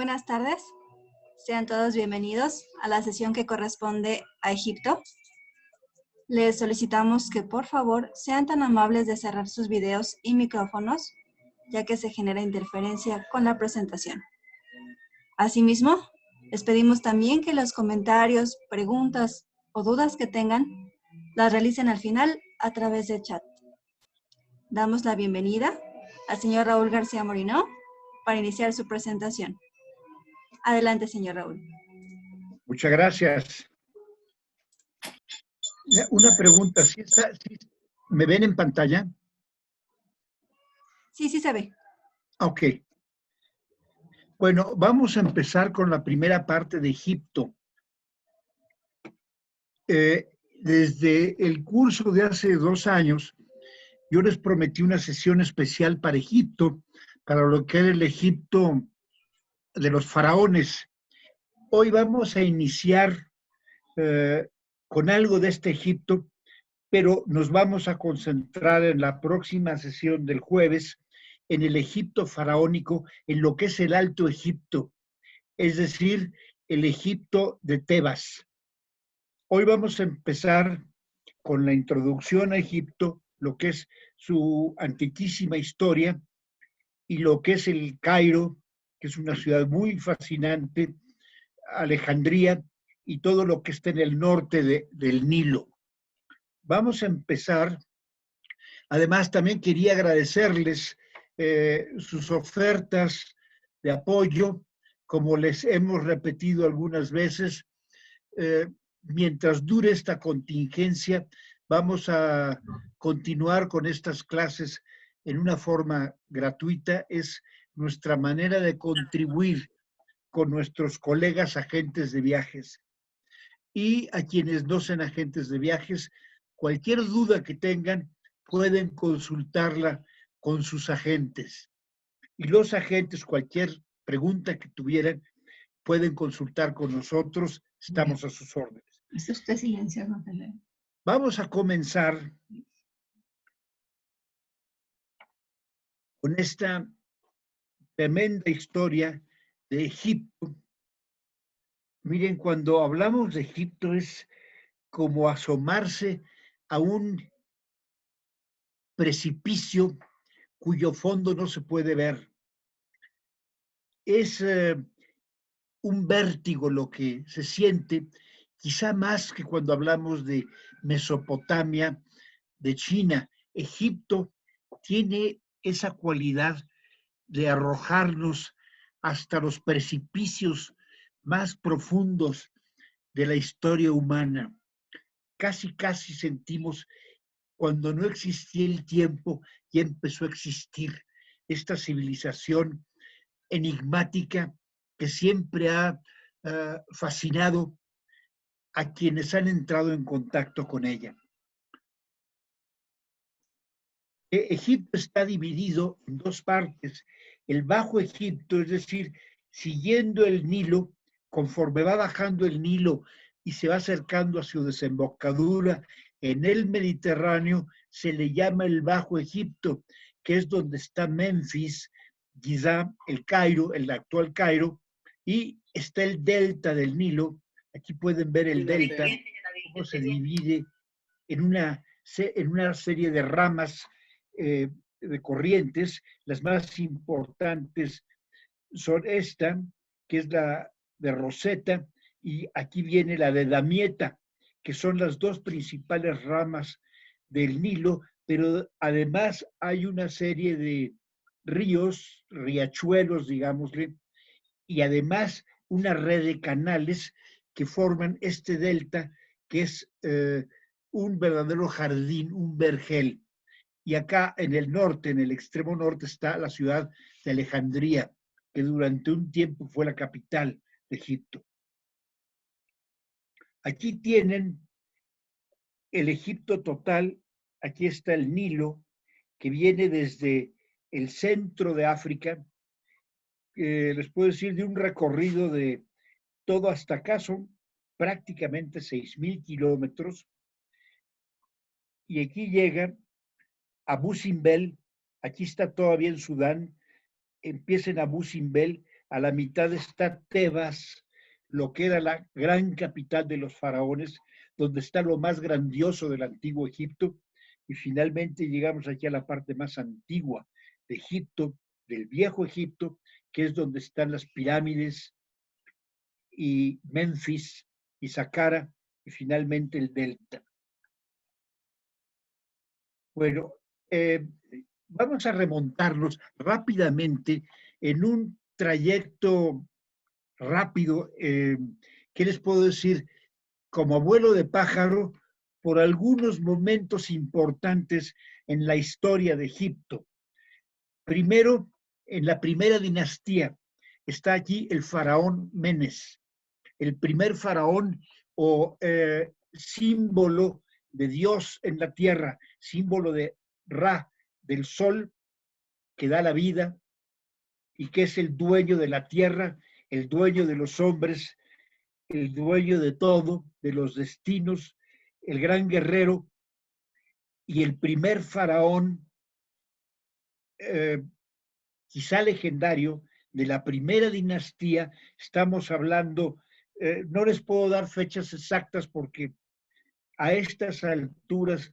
Buenas tardes, sean todos bienvenidos a la sesión que corresponde a Egipto. Les solicitamos que por favor sean tan amables de cerrar sus videos y micrófonos, ya que se genera interferencia con la presentación. Asimismo, les pedimos también que los comentarios, preguntas o dudas que tengan, las realicen al final a través del chat. Damos la bienvenida al señor Raúl García Moreno para iniciar su presentación. Adelante, señor Raúl. Muchas gracias. Una pregunta, ¿sí ¿me ven en pantalla? Sí, sí se ve. Ok. Bueno, vamos a empezar con la primera parte de Egipto. Desde el curso de hace 2 años, yo les prometí una sesión especial para Egipto, para lo que era el Egipto de los faraones. Hoy vamos a iniciar con algo de este Egipto, pero nos vamos a concentrar en la próxima sesión del jueves en el Egipto faraónico, en lo que es el Alto Egipto, es decir, el Egipto de Tebas. Hoy vamos a empezar con la introducción a Egipto, lo que es su antiquísima historia y lo que es el Cairo, que es una ciudad muy fascinante, Alejandría y todo lo que está en el norte del Nilo. Vamos a empezar. Además, también quería agradecerles sus ofertas de apoyo, como les hemos repetido algunas veces. Mientras dure esta contingencia, vamos a continuar con estas clases en una forma gratuita. Es nuestra manera de contribuir con nuestros colegas agentes de viajes. Y a quienes no sean agentes de viajes, cualquier duda que tengan, pueden consultarla con sus agentes. Y los agentes, cualquier pregunta que tuvieran, pueden consultar con nosotros. Estamos a sus órdenes. ¿Está usted silenciado? Vamos a comenzar con esta tremenda historia de Egipto. Miren, cuando hablamos de Egipto es como asomarse a un precipicio cuyo fondo no se puede ver. Es un vértigo lo que se siente, quizá más que cuando hablamos de Mesopotamia, de China. Egipto tiene esa cualidad de arrojarnos hasta los precipicios más profundos de la historia humana. Casi sentimos cuando no existía el tiempo, ya empezó a existir esta civilización enigmática que siempre ha fascinado a quienes han entrado en contacto con ella. Egipto está dividido en 2 partes. El Bajo Egipto, es decir, siguiendo el Nilo, conforme va bajando el Nilo y se va acercando a su desembocadura en el Mediterráneo, se le llama el Bajo Egipto, que es donde está Memphis, Giza, el Cairo, el actual Cairo, y está el delta del Nilo. Aquí pueden ver el delta, cómo se divide en una serie de ramas de corrientes. Las más importantes son esta, que es la de Rosetta, y aquí viene la de Damietta, que son las 2 principales ramas del Nilo, pero además hay una serie de ríos, riachuelos, digámosle, y además una red de canales que forman este delta, que es un verdadero jardín, un vergel. Y acá en el norte, en el extremo norte, está la ciudad de Alejandría, que durante un tiempo fue la capital de Egipto. Aquí tienen el Egipto total. Aquí está el Nilo, que viene desde el centro de África. Les puedo decir de un recorrido de todo hasta acá, son prácticamente 6,000 kilómetros. Y aquí llega Abu Simbel, aquí está todavía en Sudán, empieza en Abu Simbel, a la mitad está Tebas, lo que era la gran capital de los faraones, donde está lo más grandioso del antiguo Egipto, y finalmente llegamos aquí a la parte más antigua de Egipto, del viejo Egipto, que es donde están las pirámides y Memphis y Saqqara y finalmente el delta. Bueno, vamos a remontarnos rápidamente en un trayecto rápido. ¿Qué les puedo decir? Como abuelo de pájaro, por algunos momentos importantes en la historia de Egipto. Primero, en la primera dinastía, está allí el faraón Menes, el primer faraón o símbolo de Dios en la tierra, símbolo de Ra, del sol que da la vida y que es el dueño de la tierra, el dueño de los hombres, el dueño de todo, de los destinos, el gran guerrero y el primer faraón, quizá legendario, de la primera dinastía. Estamos hablando, no les puedo dar fechas exactas porque a estas alturas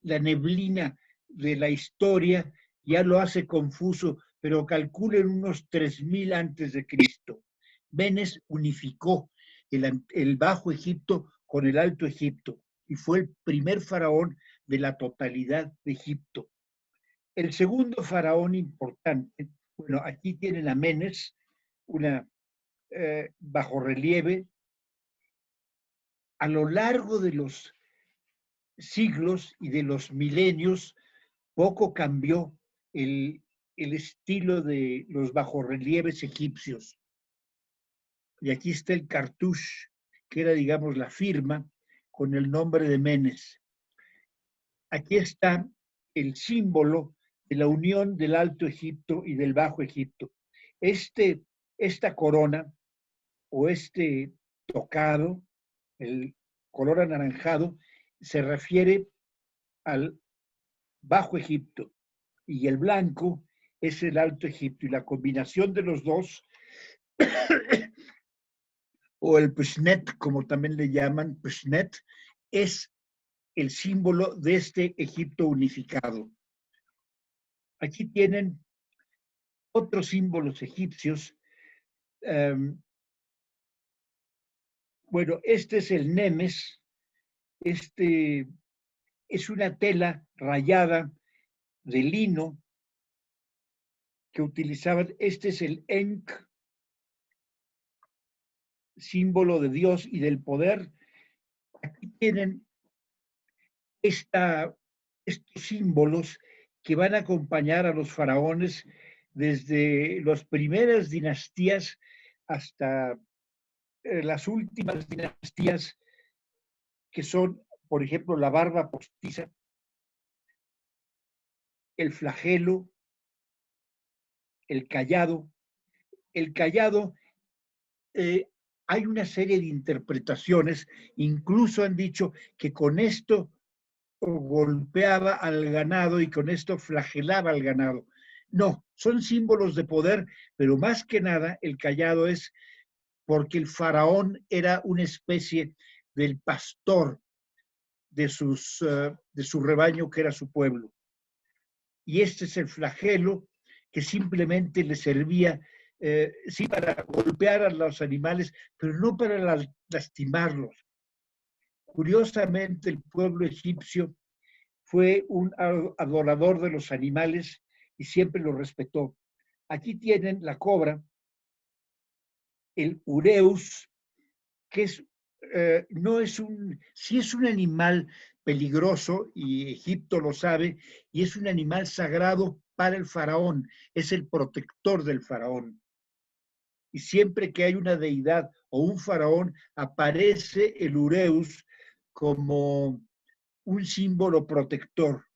la neblina de la historia ya lo hace confuso, pero calculen unos 3000 antes de Cristo. Menes unificó el Bajo Egipto con el Alto Egipto y fue el primer faraón de la totalidad de Egipto. El segundo faraón importante, bueno, aquí tienen a Menes, una bajorrelieve. A lo largo de los siglos y de los milenios, poco cambió el estilo de los bajorrelieves egipcios. Y aquí está el cartouche, que era, digamos, la firma con el nombre de Menes. Aquí está el símbolo de la unión del Alto Egipto y del Bajo Egipto. Esta corona o este tocado, el color anaranjado, se refiere al Bajo Egipto y el blanco es el Alto Egipto. Y la combinación de los dos, o el Peshnet, como también le llaman, Peshnet, es el símbolo de este Egipto unificado. Aquí tienen otros símbolos egipcios. Bueno, este es el Nemes. Este es una tela rayada de lino que utilizaban. Este es el Enk, símbolo de Dios y del poder. Aquí tienen estos símbolos que van a acompañar a los faraones desde las primeras dinastías hasta las últimas dinastías, que son, por ejemplo, la barba postiza, el flagelo, el cayado. El cayado, hay una serie de interpretaciones, incluso han dicho que con esto golpeaba al ganado y con esto flagelaba al ganado. No, son símbolos de poder, pero más que nada el cayado es porque el faraón era una especie del pastor de su rebaño, que era su pueblo. Y este es el flagelo, que simplemente le servía, sí, para golpear a los animales, pero no para lastimarlos. Curiosamente, el pueblo egipcio fue un adorador de los animales y siempre lo respetó. Aquí tienen la cobra, el ureus, que no es sí es un animal peligroso, y Egipto lo sabe, y es un animal sagrado para el faraón, es el protector del faraón. Y siempre que hay una deidad o un faraón, aparece el ureus como un símbolo protector.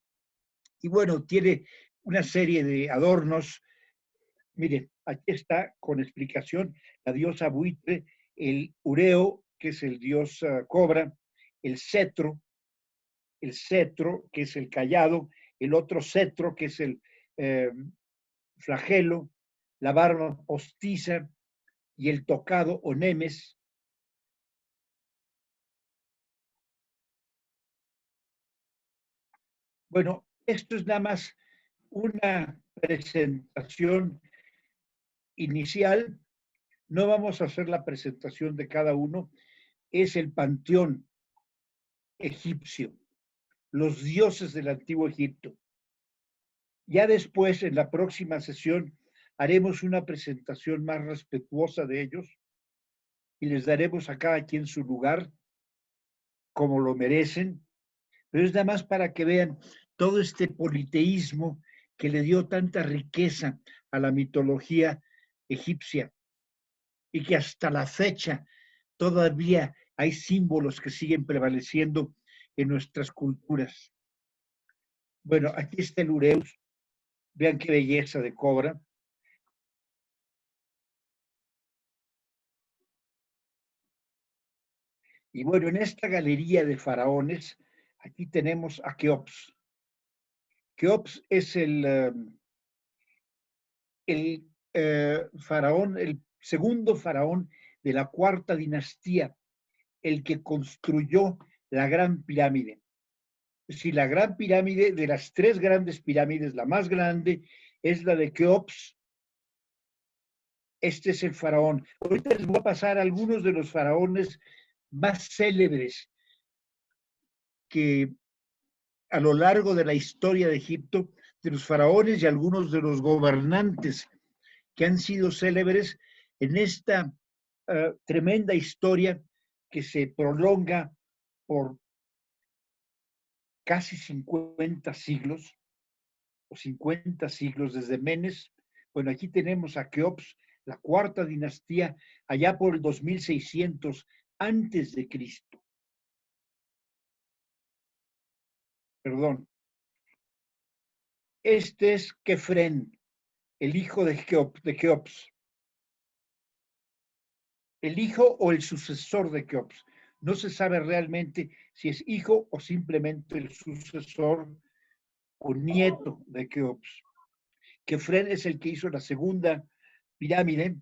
Y bueno, tiene una serie de adornos. Miren, aquí está con explicación la diosa buitre, el ureo, que es el dios cobra, el cetro, que es el cayado, el otro cetro, que es el flagelo, la barba postiza y el tocado o nemes. Bueno, esto es nada más una presentación inicial. No vamos a hacer la presentación de cada uno. Es el panteón egipcio, los dioses del antiguo Egipto. Ya después, en la próxima sesión, haremos una presentación más respetuosa de ellos y les daremos a cada quien su lugar, como lo merecen, pero es nada más para que vean todo este politeísmo que le dio tanta riqueza a la mitología egipcia y que hasta la fecha todavía hay símbolos que siguen prevaleciendo en nuestras culturas. Bueno, aquí está el ureus. Vean qué belleza de cobra. Y bueno, en esta galería de faraones, aquí tenemos a Keops. Keops es el faraón, el segundo faraón de la cuarta dinastía, el que construyó la Gran Pirámide. Es decir, la Gran Pirámide, de las tres grandes pirámides, la más grande es la de Keops. Este es el faraón. Ahorita les voy a pasar algunos de los faraones más célebres que a lo largo de la historia de Egipto, de los faraones y algunos de los gobernantes que han sido célebres en esta tremenda historia que se prolonga por casi 50 siglos, o 50 siglos desde Menes. Bueno, aquí tenemos a Keops, la cuarta dinastía, allá por el 2600 antes de Cristo. Perdón. Este es Kefren, el hijo de Keops. El hijo o el sucesor de Keops. No se sabe realmente si es hijo o simplemente el sucesor o nieto de Keops. Kefren es el que hizo la segunda pirámide,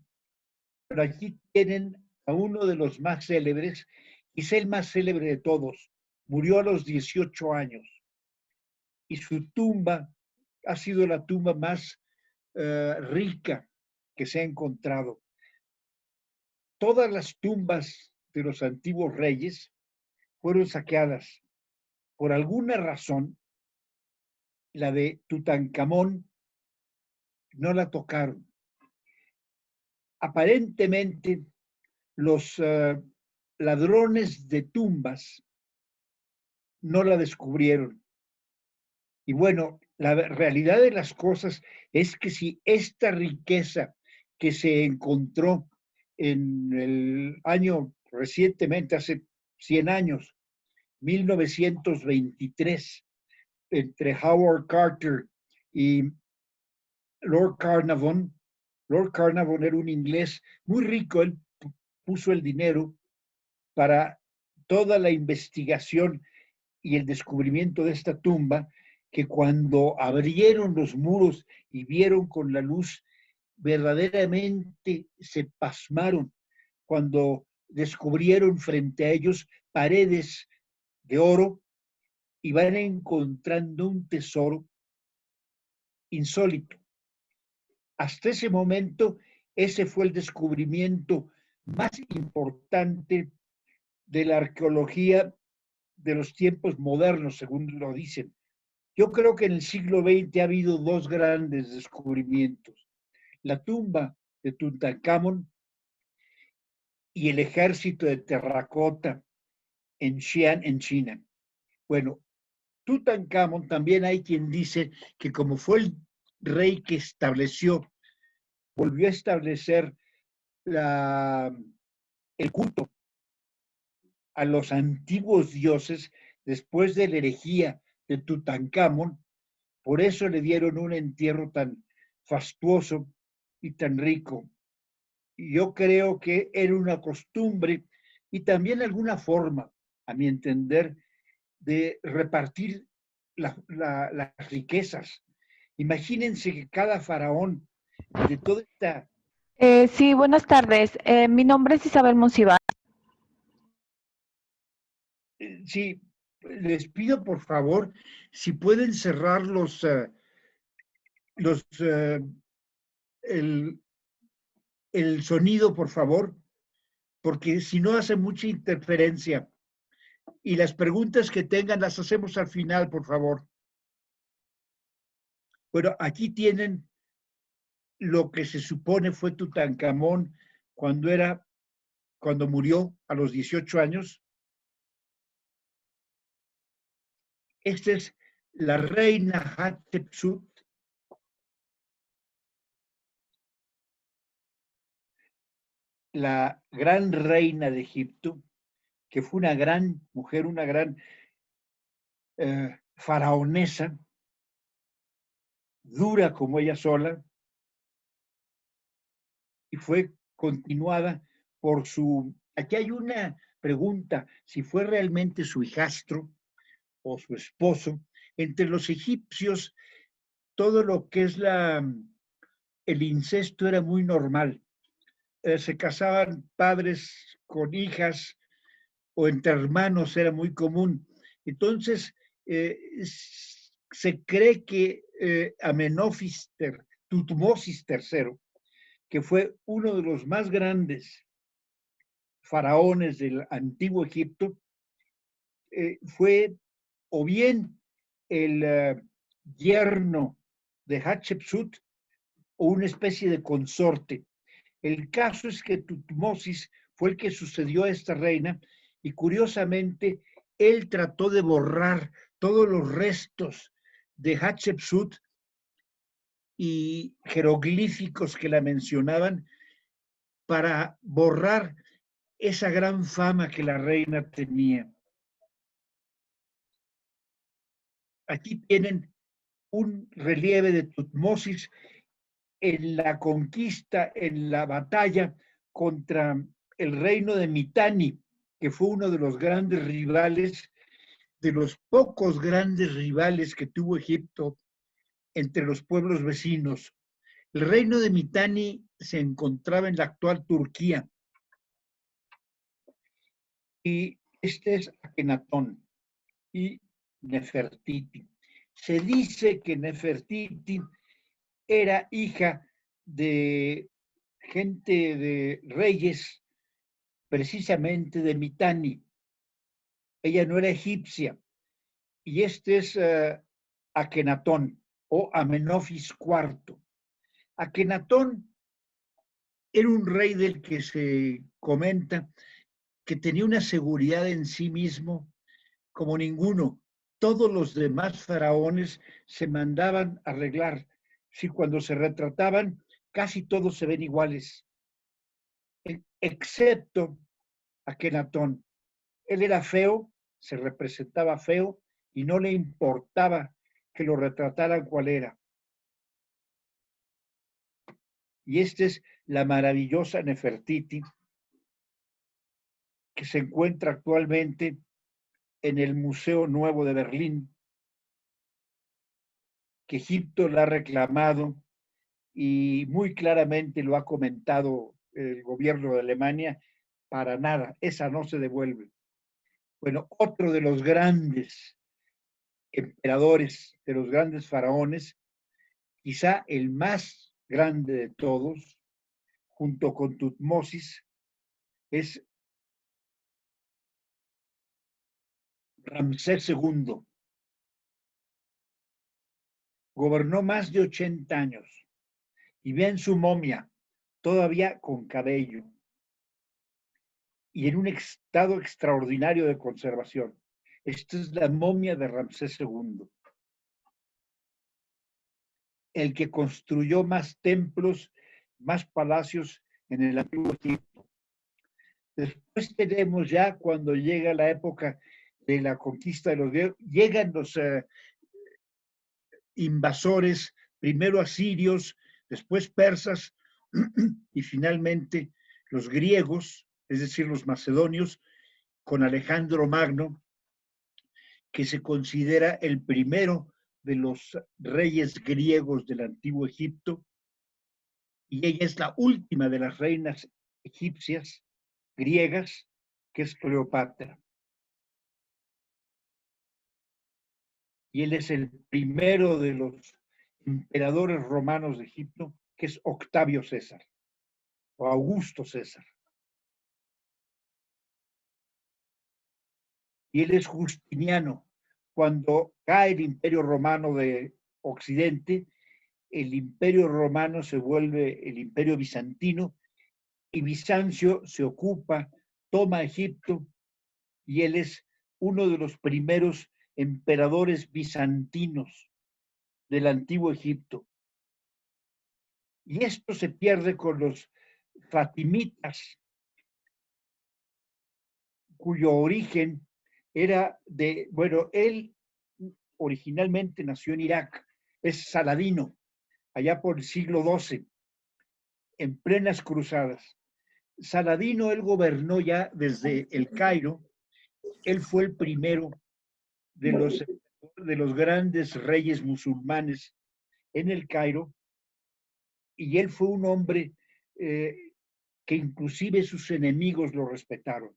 pero aquí tienen a uno de los más célebres, y es el más célebre de todos. Murió a los 18 años y su tumba ha sido la tumba más rica que se ha encontrado. Todas las tumbas de los antiguos reyes fueron saqueadas. Por alguna razón, la de Tutankamón no la tocaron. Aparentemente, los ladrones de tumbas no la descubrieron. Y bueno, la realidad de las cosas es que si esta riqueza que se encontró en el año recientemente, hace 100 años, 1923, entre Howard Carter y Lord Carnarvon. Lord Carnarvon era un inglés muy rico, él puso el dinero para toda la investigación y el descubrimiento de esta tumba, que cuando abrieron los muros y vieron con la luz, verdaderamente se pasmaron cuando descubrieron frente a ellos paredes de oro y van encontrando un tesoro insólito. Hasta ese momento, ese fue el descubrimiento más importante de la arqueología de los tiempos modernos, según lo dicen. Yo creo que en el siglo XX ha habido dos grandes descubrimientos: la tumba de Tutankamón y el ejército de terracota en Xi'an, en China. Bueno, Tutankamón, también hay quien dice que como fue el rey que volvió a establecer el culto a los antiguos dioses después de la herejía de Tutankamón, por eso le dieron un entierro tan fastuoso y tan rico. Y yo creo que era una costumbre y también alguna forma, a mi entender, de repartir las riquezas. Imagínense que cada faraón de toda esta... Sí, buenas tardes. Mi nombre es Isabel Monsiváis. Sí, les pido por favor, si pueden cerrar eh, el, el sonido, por favor, porque si no hace mucha interferencia. Y las preguntas que tengan las hacemos al final, por favor. Bueno, aquí tienen lo que se supone fue Tutankamón cuando murió a los 18 años. Esta es la reina Hatshepsut, la gran reina de Egipto, que fue una gran mujer, una gran faraonesa, dura como ella sola, y fue continuada por su... Aquí hay una pregunta, si fue realmente su hijastro o su esposo. Entre los egipcios, todo lo que es el incesto era muy normal. Se casaban padres con hijas o entre hermanos, era muy común. Entonces, se cree que Amenófister, Tutmosis III, que fue uno de los más grandes faraones del antiguo Egipto, fue o bien el yerno de Hatshepsut o una especie de consorte. El caso es que Tutmosis fue el que sucedió a esta reina y curiosamente él trató de borrar todos los restos de Hatshepsut y jeroglíficos que la mencionaban para borrar esa gran fama que la reina tenía. Aquí tienen un relieve de Tutmosis en la conquista, en la batalla contra el reino de Mitanni, que fue uno de los grandes rivales, de los pocos grandes rivales que tuvo Egipto entre los pueblos vecinos. El reino de Mitanni se encontraba en la actual Turquía y este es Akenatón y Nefertiti. Se dice que Nefertiti era hija de gente de reyes, precisamente de Mitanni. Ella no era egipcia. Y este es Akenatón o Amenofis IV. Akenatón era un rey del que se comenta que tenía una seguridad en sí mismo como ninguno. Todos los demás faraones se mandaban a arreglar. Si cuando se retrataban, casi todos se ven iguales, excepto Akenatón. Él era feo, se representaba feo y no le importaba que lo retrataran cual era. Y esta es la maravillosa Nefertiti que se encuentra actualmente en el Museo Nuevo de Berlín, que Egipto la ha reclamado y muy claramente lo ha comentado el gobierno de Alemania, para nada, esa no se devuelve. Bueno, otro de los grandes emperadores, de los grandes faraones, quizá el más grande de todos, junto con Tutmosis, es Ramsés II. Gobernó más de 80 años y vean su momia, todavía con cabello y en un estado extraordinario de conservación. Esta es la momia de Ramsés II, el que construyó más templos, más palacios en el antiguo Egipto. Después tenemos ya cuando llega la época de la conquista de los griegos, llegan los invasores, primero asirios, después persas y finalmente los griegos, es decir, los macedonios, con Alejandro Magno, que se considera el primero de los reyes griegos del antiguo Egipto, y ella es la última de las reinas egipcias, griegas, que es Cleopatra. Y él es el primero de los emperadores romanos de Egipto, que es Octavio César, o Augusto César. Y él es Justiniano. Cuando cae el Imperio Romano de Occidente, el Imperio Romano se vuelve el Imperio Bizantino, y Bizancio se ocupa, toma Egipto, y él es uno de los primeros emperadores bizantinos del antiguo Egipto. Y esto se pierde con los fatimitas, cuyo origen era de, bueno, él originalmente nació en Irak, es Saladino, allá por el siglo XII, en plenas cruzadas. Saladino, él gobernó ya desde el Cairo, él fue el primero de los grandes reyes musulmanes en el Cairo, y él fue un hombre que inclusive sus enemigos lo respetaron.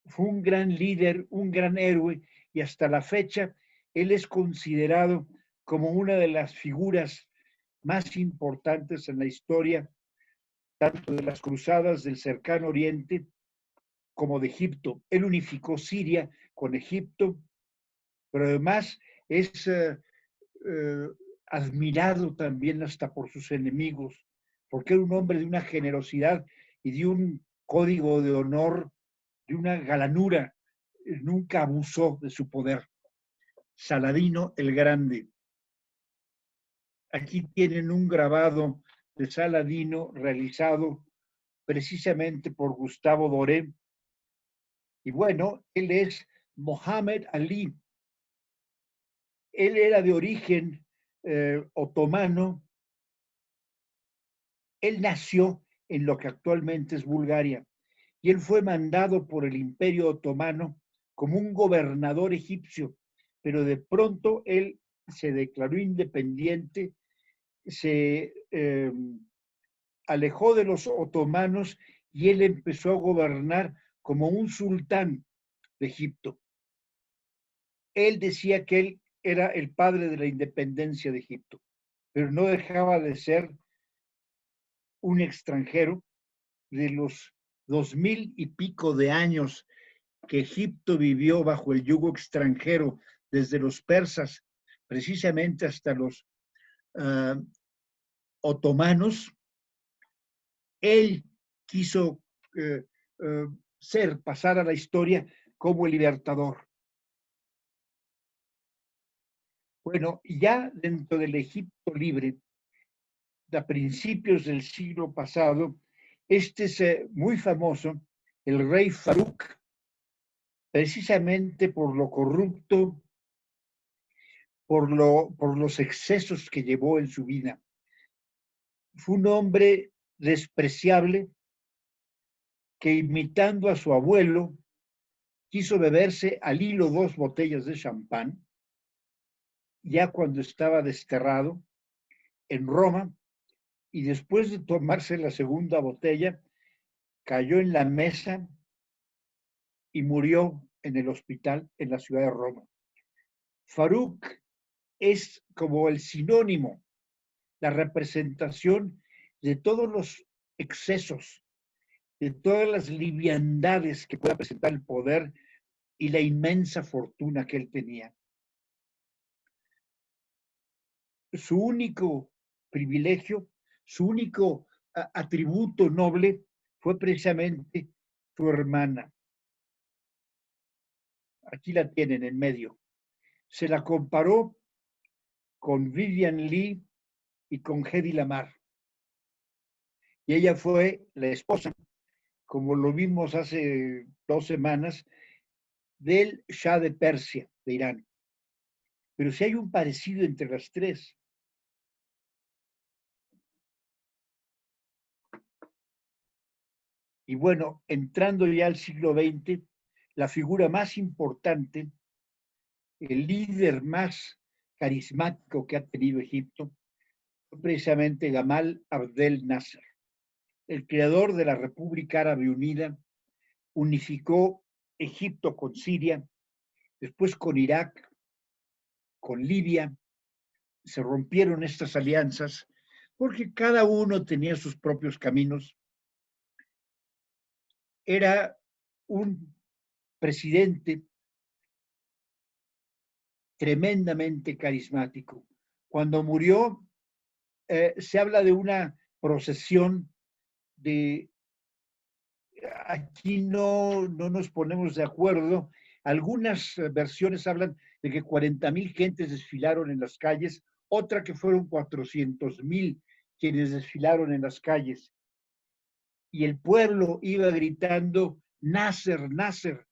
Fue un gran líder, un gran héroe, y hasta la fecha él es considerado como una de las figuras más importantes en la historia, tanto de las cruzadas del cercano oriente como de Egipto. Él unificó Siria con Egipto, pero además es admirado también hasta por sus enemigos, porque era un hombre de una generosidad y de un código de honor, de una galanura. Nunca abusó de su poder. Saladino el Grande. Aquí tienen un grabado de Saladino realizado precisamente por Gustavo Doré. Y bueno, él es Mohammed Ali. Él era de origen otomano. Él nació en lo que actualmente es Bulgaria, y él fue mandado por el Imperio Otomano como un gobernador egipcio, pero de pronto él se declaró independiente, se alejó de los otomanos, y él empezó a gobernar como un sultán de Egipto. Él decía que él era el padre de la independencia de Egipto, pero no dejaba de ser un extranjero. De los 2000 y pico de años que Egipto vivió bajo el yugo extranjero, desde los persas precisamente hasta los otomanos, él quiso pasar a la historia como el libertador. Bueno, ya dentro del Egipto libre, a principios del siglo pasado, este es muy famoso, el rey Farouk, precisamente por lo corrupto, por los excesos que llevó en su vida. Fue un hombre despreciable que, imitando a su abuelo, quiso beberse al hilo 2 botellas de champán, ya cuando estaba desterrado en Roma, y después de tomarse la segunda botella, cayó en la mesa y murió en el hospital en la ciudad de Roma. Farouk es como el sinónimo, la representación de todos los excesos, de todas las liviandades que pueda presentar el poder y la inmensa fortuna que él tenía. Su único privilegio, su único atributo noble fue precisamente su hermana. Aquí la tienen en medio. Se la comparó con Vivian Leigh y con Hedy Lamarr. Y ella fue la esposa, como lo vimos hace 2 semanas, del Shah de Persia, de Irán. Pero sí hay un parecido entre las tres. Y bueno, entrando ya al siglo XX, la figura más importante, el líder más carismático que ha tenido Egipto, precisamente Gamal Abdel Nasser, el creador de la República Árabe Unida. Unificó Egipto con Siria, después con Irak, con Libia. Se rompieron estas alianzas porque cada uno tenía sus propios caminos. Era un presidente tremendamente carismático. Cuando murió, se habla de una procesión de, aquí no nos ponemos de acuerdo. Algunas versiones hablan de que 40,000 gentes desfilaron en las calles, otra que fueron 400,000 quienes desfilaron en las calles. Y el pueblo iba gritando, Nasser, Nasser,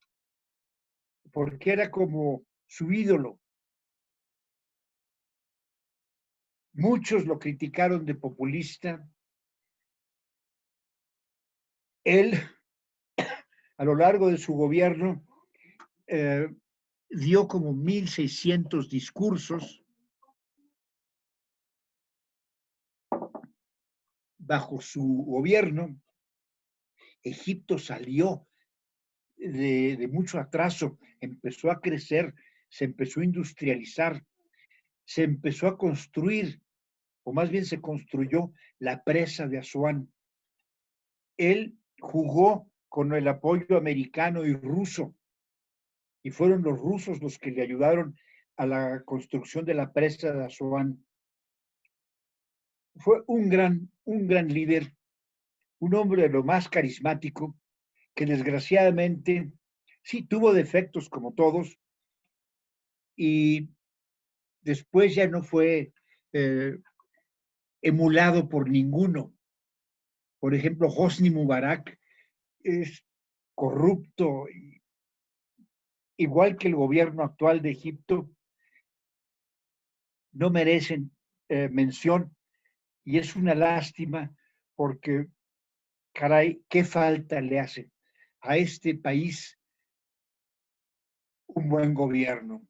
porque era como su ídolo. Muchos lo criticaron de populista. Él, a lo largo de su gobierno, dio como 1,600 discursos. Bajo su gobierno, Egipto salió de mucho atraso, empezó a crecer, se empezó a industrializar, se empezó a construir, o más bien se construyó la presa de Asuán. Él jugó con el apoyo americano y ruso, y fueron los rusos los que le ayudaron a la construcción de la presa de Asuán. Fue un gran líder, un hombre de lo más carismático, que desgraciadamente sí tuvo defectos como todos, y después ya no fue emulado por ninguno. Por ejemplo, Hosni Mubarak es corrupto, igual que el gobierno actual de Egipto. No merecen mención, y es una lástima porque, caray, qué falta le hace a este país un buen gobierno.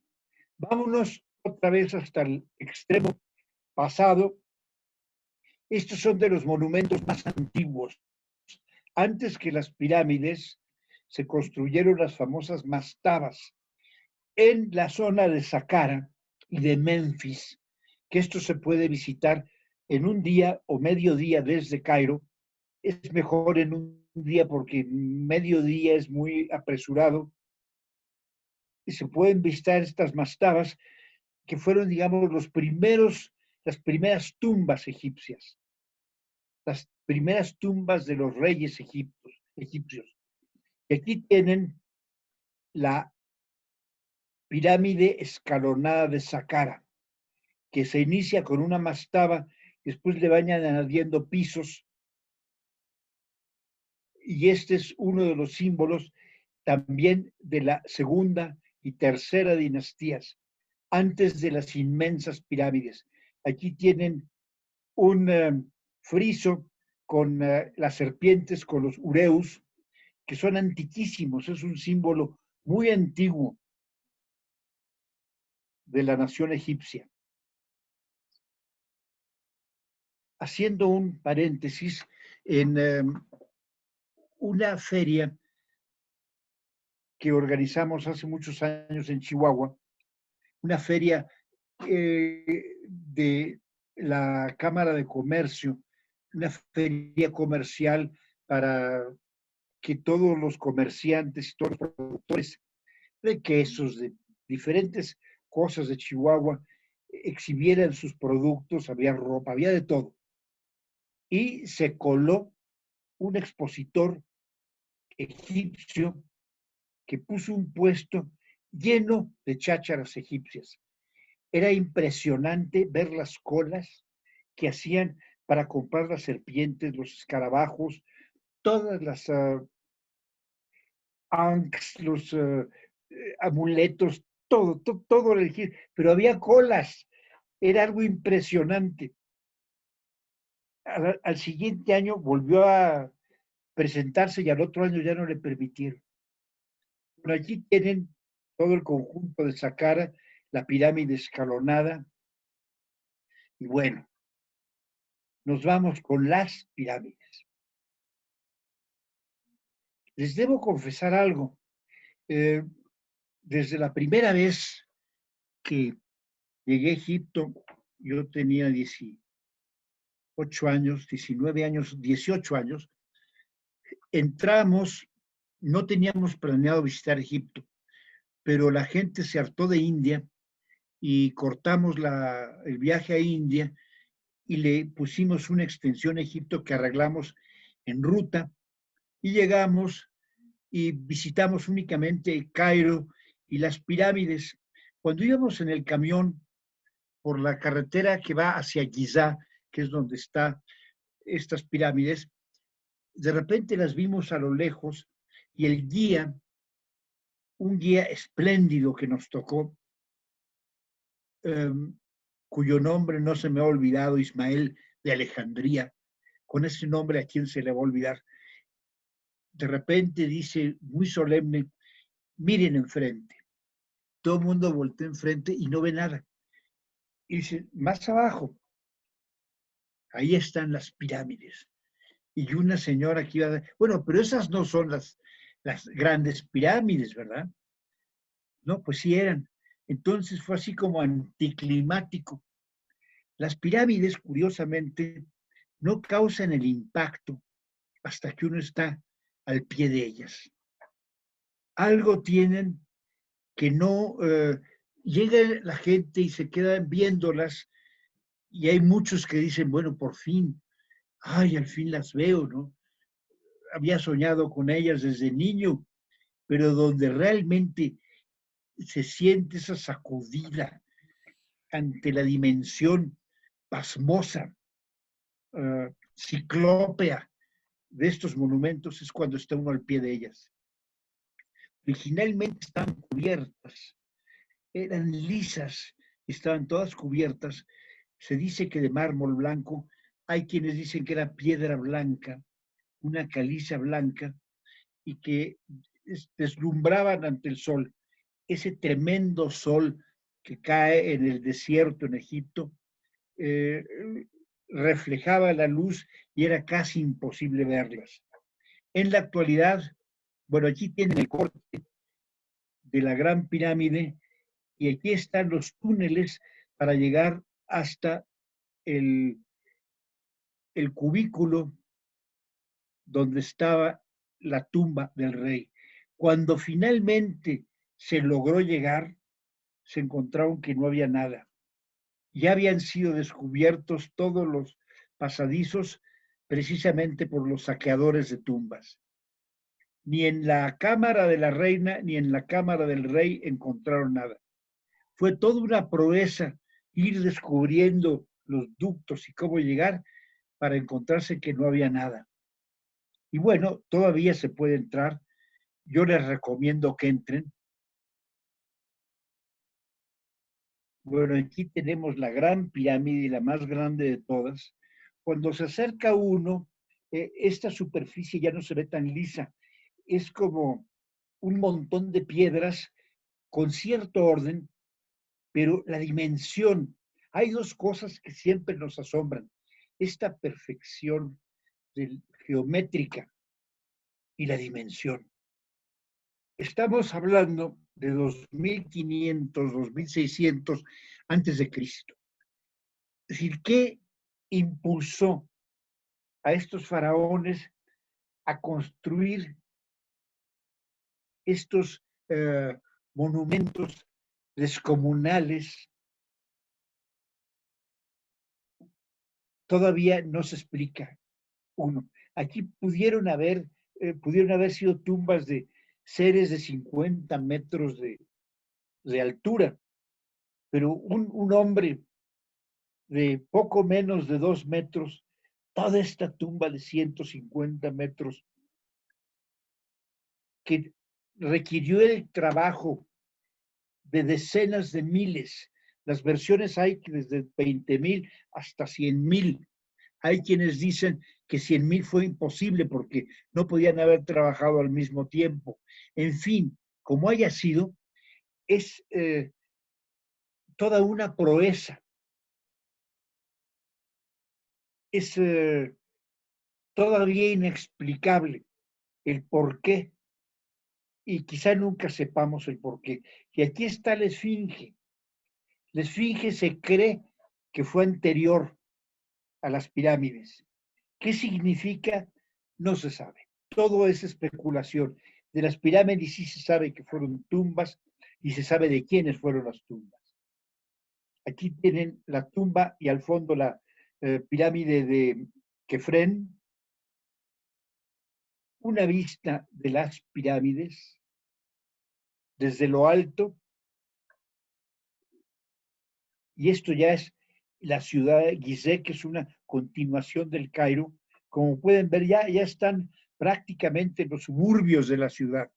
Vámonos otra vez hasta el extremo pasado. Estos son de los monumentos más antiguos. Antes que las pirámides, se construyeron las famosas mastabas en la zona de Saqqara y de Memphis, que esto se puede visitar en un día o mediodía desde Cairo. Es mejor en un día porque mediodía es muy apresurado, y se pueden visitar estas mastabas que fueron, digamos, las primeras tumbas egipcias, las primeras tumbas de los reyes egipcios. Y aquí tienen la pirámide escalonada de Saqqara, que se inicia con una mastaba, después le van añadiendo pisos, y este es uno de los símbolos también de la segunda y tercera dinastías, antes de las inmensas pirámides. Aquí tienen un friso con las serpientes, con los ureus, que son antiquísimos, es un símbolo muy antiguo de la nación egipcia. Haciendo un paréntesis, en una feria que organizamos hace muchos años en Chihuahua, una feria de la Cámara de Comercio, una feria comercial para que todos los comerciantes y todos los productores de quesos, de diferentes cosas de Chihuahua, exhibieran sus productos, había ropa, había de todo. Y se coló un expositor egipcio que puso un puesto lleno de chácharas egipcias. Era impresionante ver las colas que hacían para comprar las serpientes, los escarabajos, todas las anks, los amuletos, todo elegir, pero había colas, era algo impresionante. Al siguiente año volvió a presentarse y al otro año ya no le permitieron. Bueno, aquí tienen todo el conjunto de Saqqara, la pirámide escalonada, y bueno, nos vamos con las pirámides. Les debo confesar algo. Desde la primera vez que llegué a Egipto, yo tenía 18 años, 19 años, 18 años, entramos, no teníamos planeado visitar Egipto, pero la gente se hartó de India y cortamos el viaje a India y le pusimos una extensión a Egipto que arreglamos en ruta y llegamos y visitamos únicamente el Cairo y las pirámides. Cuando íbamos en el camión por la carretera que va hacia Giza, que es donde están estas pirámides, de repente las vimos a lo lejos y el guía, un guía espléndido que nos tocó, cuyo nombre no se me ha olvidado, Ismael de Alejandría, con ese nombre a quién se le va a olvidar, de repente dice muy solemne, miren enfrente. Todo el mundo voltea enfrente y no ve nada. Y dice, más abajo, ahí están las pirámides. Y una señora que iba a decir, bueno, pero esas no son las grandes pirámides, ¿verdad? No, pues sí eran. Entonces fue así como anticlimático. Las pirámides, curiosamente, no causan el impacto hasta que uno está al pie de ellas. Algo tienen que no llega la gente y se quedan viéndolas y hay muchos que dicen, bueno, por fin, ay, al fin las veo, ¿no? Había soñado con ellas desde niño, pero donde realmente se siente esa sacudida ante la dimensión pasmosa, ciclópea de estos monumentos es cuando está uno al pie de ellas. Originalmente estaban cubiertas, eran lisas, estaban todas cubiertas. Se dice que de mármol blanco, hay quienes dicen que era piedra blanca, una caliza blanca, y que deslumbraban ante el sol. Ese tremendo sol que cae en el desierto en Egipto, reflejaba la luz y era casi imposible verlas. En la actualidad, bueno, aquí tienen el corte de la Gran Pirámide y aquí están los túneles para llegar hasta el cubículo donde estaba la tumba del rey. Cuando finalmente se logró llegar, se encontraron que no había nada. Ya habían sido descubiertos todos los pasadizos precisamente por los saqueadores de tumbas. Ni en la cámara de la reina ni en la cámara del rey encontraron nada. Fue toda una proeza ir descubriendo los ductos y cómo llegar para encontrarse que no había nada. Y bueno, todavía se puede entrar. Yo les recomiendo que entren. Bueno, aquí tenemos la Gran Pirámide, la más grande de todas. Cuando se acerca uno, esta superficie ya no se ve tan lisa. Es como un montón de piedras con cierto orden, pero la dimensión. Hay dos cosas que siempre nos asombran. Esta perfección geométrica y la dimensión. Estamos hablando de 2500, 2600 antes de Cristo. Es decir, ¿qué impulsó a estos faraones a construir estos monumentos descomunales? Todavía no se explica uno. Aquí pudieron haber sido tumbas de seres de 50 metros de altura, pero un hombre de poco menos de 2 metros, toda esta tumba de 150 metros, que requirió el trabajo de decenas de miles. Las versiones hay desde 20,000 hasta 100,000. Hay quienes dicen que 100,000 fue imposible porque no podían haber trabajado al mismo tiempo. En fin, como haya sido, es toda una proeza. es todavía inexplicable el por qué, y quizá nunca sepamos el por qué. Y aquí está la esfinge. La esfinge se cree que fue anterior a las pirámides. ¿Qué significa? No se sabe. Todo es especulación. De las pirámides sí se sabe que fueron tumbas y se sabe de quiénes fueron las tumbas. Aquí tienen la tumba y al fondo la pirámide de Kefren, una vista de las pirámides desde lo alto, y esto ya es la ciudad de Gizeh, que es una continuación del Cairo. Como pueden ver, ya están prácticamente en los suburbios de la ciudad.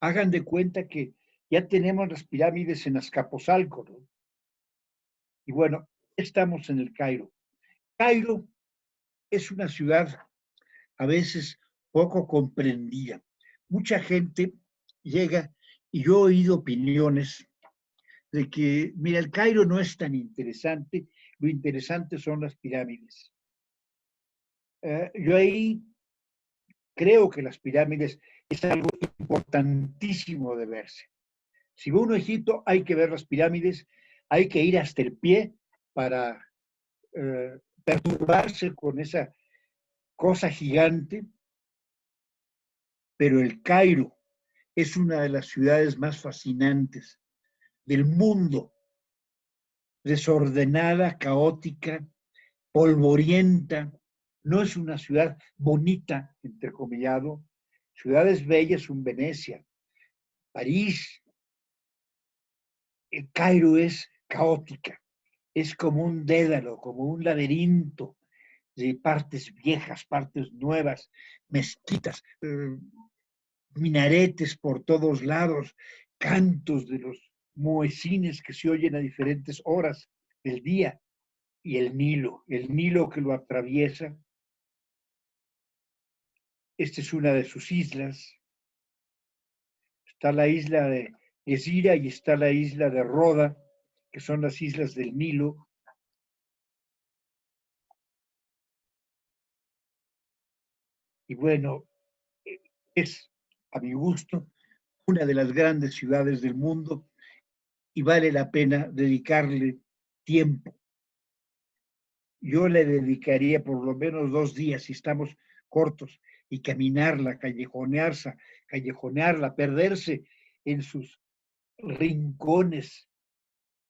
Hagan de cuenta que ya tenemos las pirámides en Azcapotzalco, ¿no? Y bueno, estamos en el Cairo. Cairo es una ciudad a veces poco comprendida. Mucha gente llega y yo he oído opiniones de que, mira, el Cairo no es tan interesante, lo interesante son las pirámides. Yo ahí creo que las pirámides es algo importantísimo de verse. Si va uno a Egipto, hay que ver las pirámides, hay que ir hasta el pie para perturbarse con esa cosa gigante, pero el Cairo es una de las ciudades más fascinantes del mundo, desordenada, caótica, polvorienta. No es una ciudad bonita, entrecomillado. Ciudades bellas son Venecia, París. El Cairo es caótica, es como un dédalo, como un laberinto de partes viejas, partes nuevas, mezquitas, minaretes por todos lados, cantos de los muecines que se oyen a diferentes horas del día, y el Nilo que lo atraviesa. Esta es una de sus islas. Está la isla de Gezira y está la isla de Roda, que son las islas del Nilo. Y bueno, es, a mi gusto, una de las grandes ciudades del mundo y vale la pena dedicarle tiempo. Yo le dedicaría por lo menos 2 días si estamos cortos y caminarla, callejonearla, perderse en sus rincones,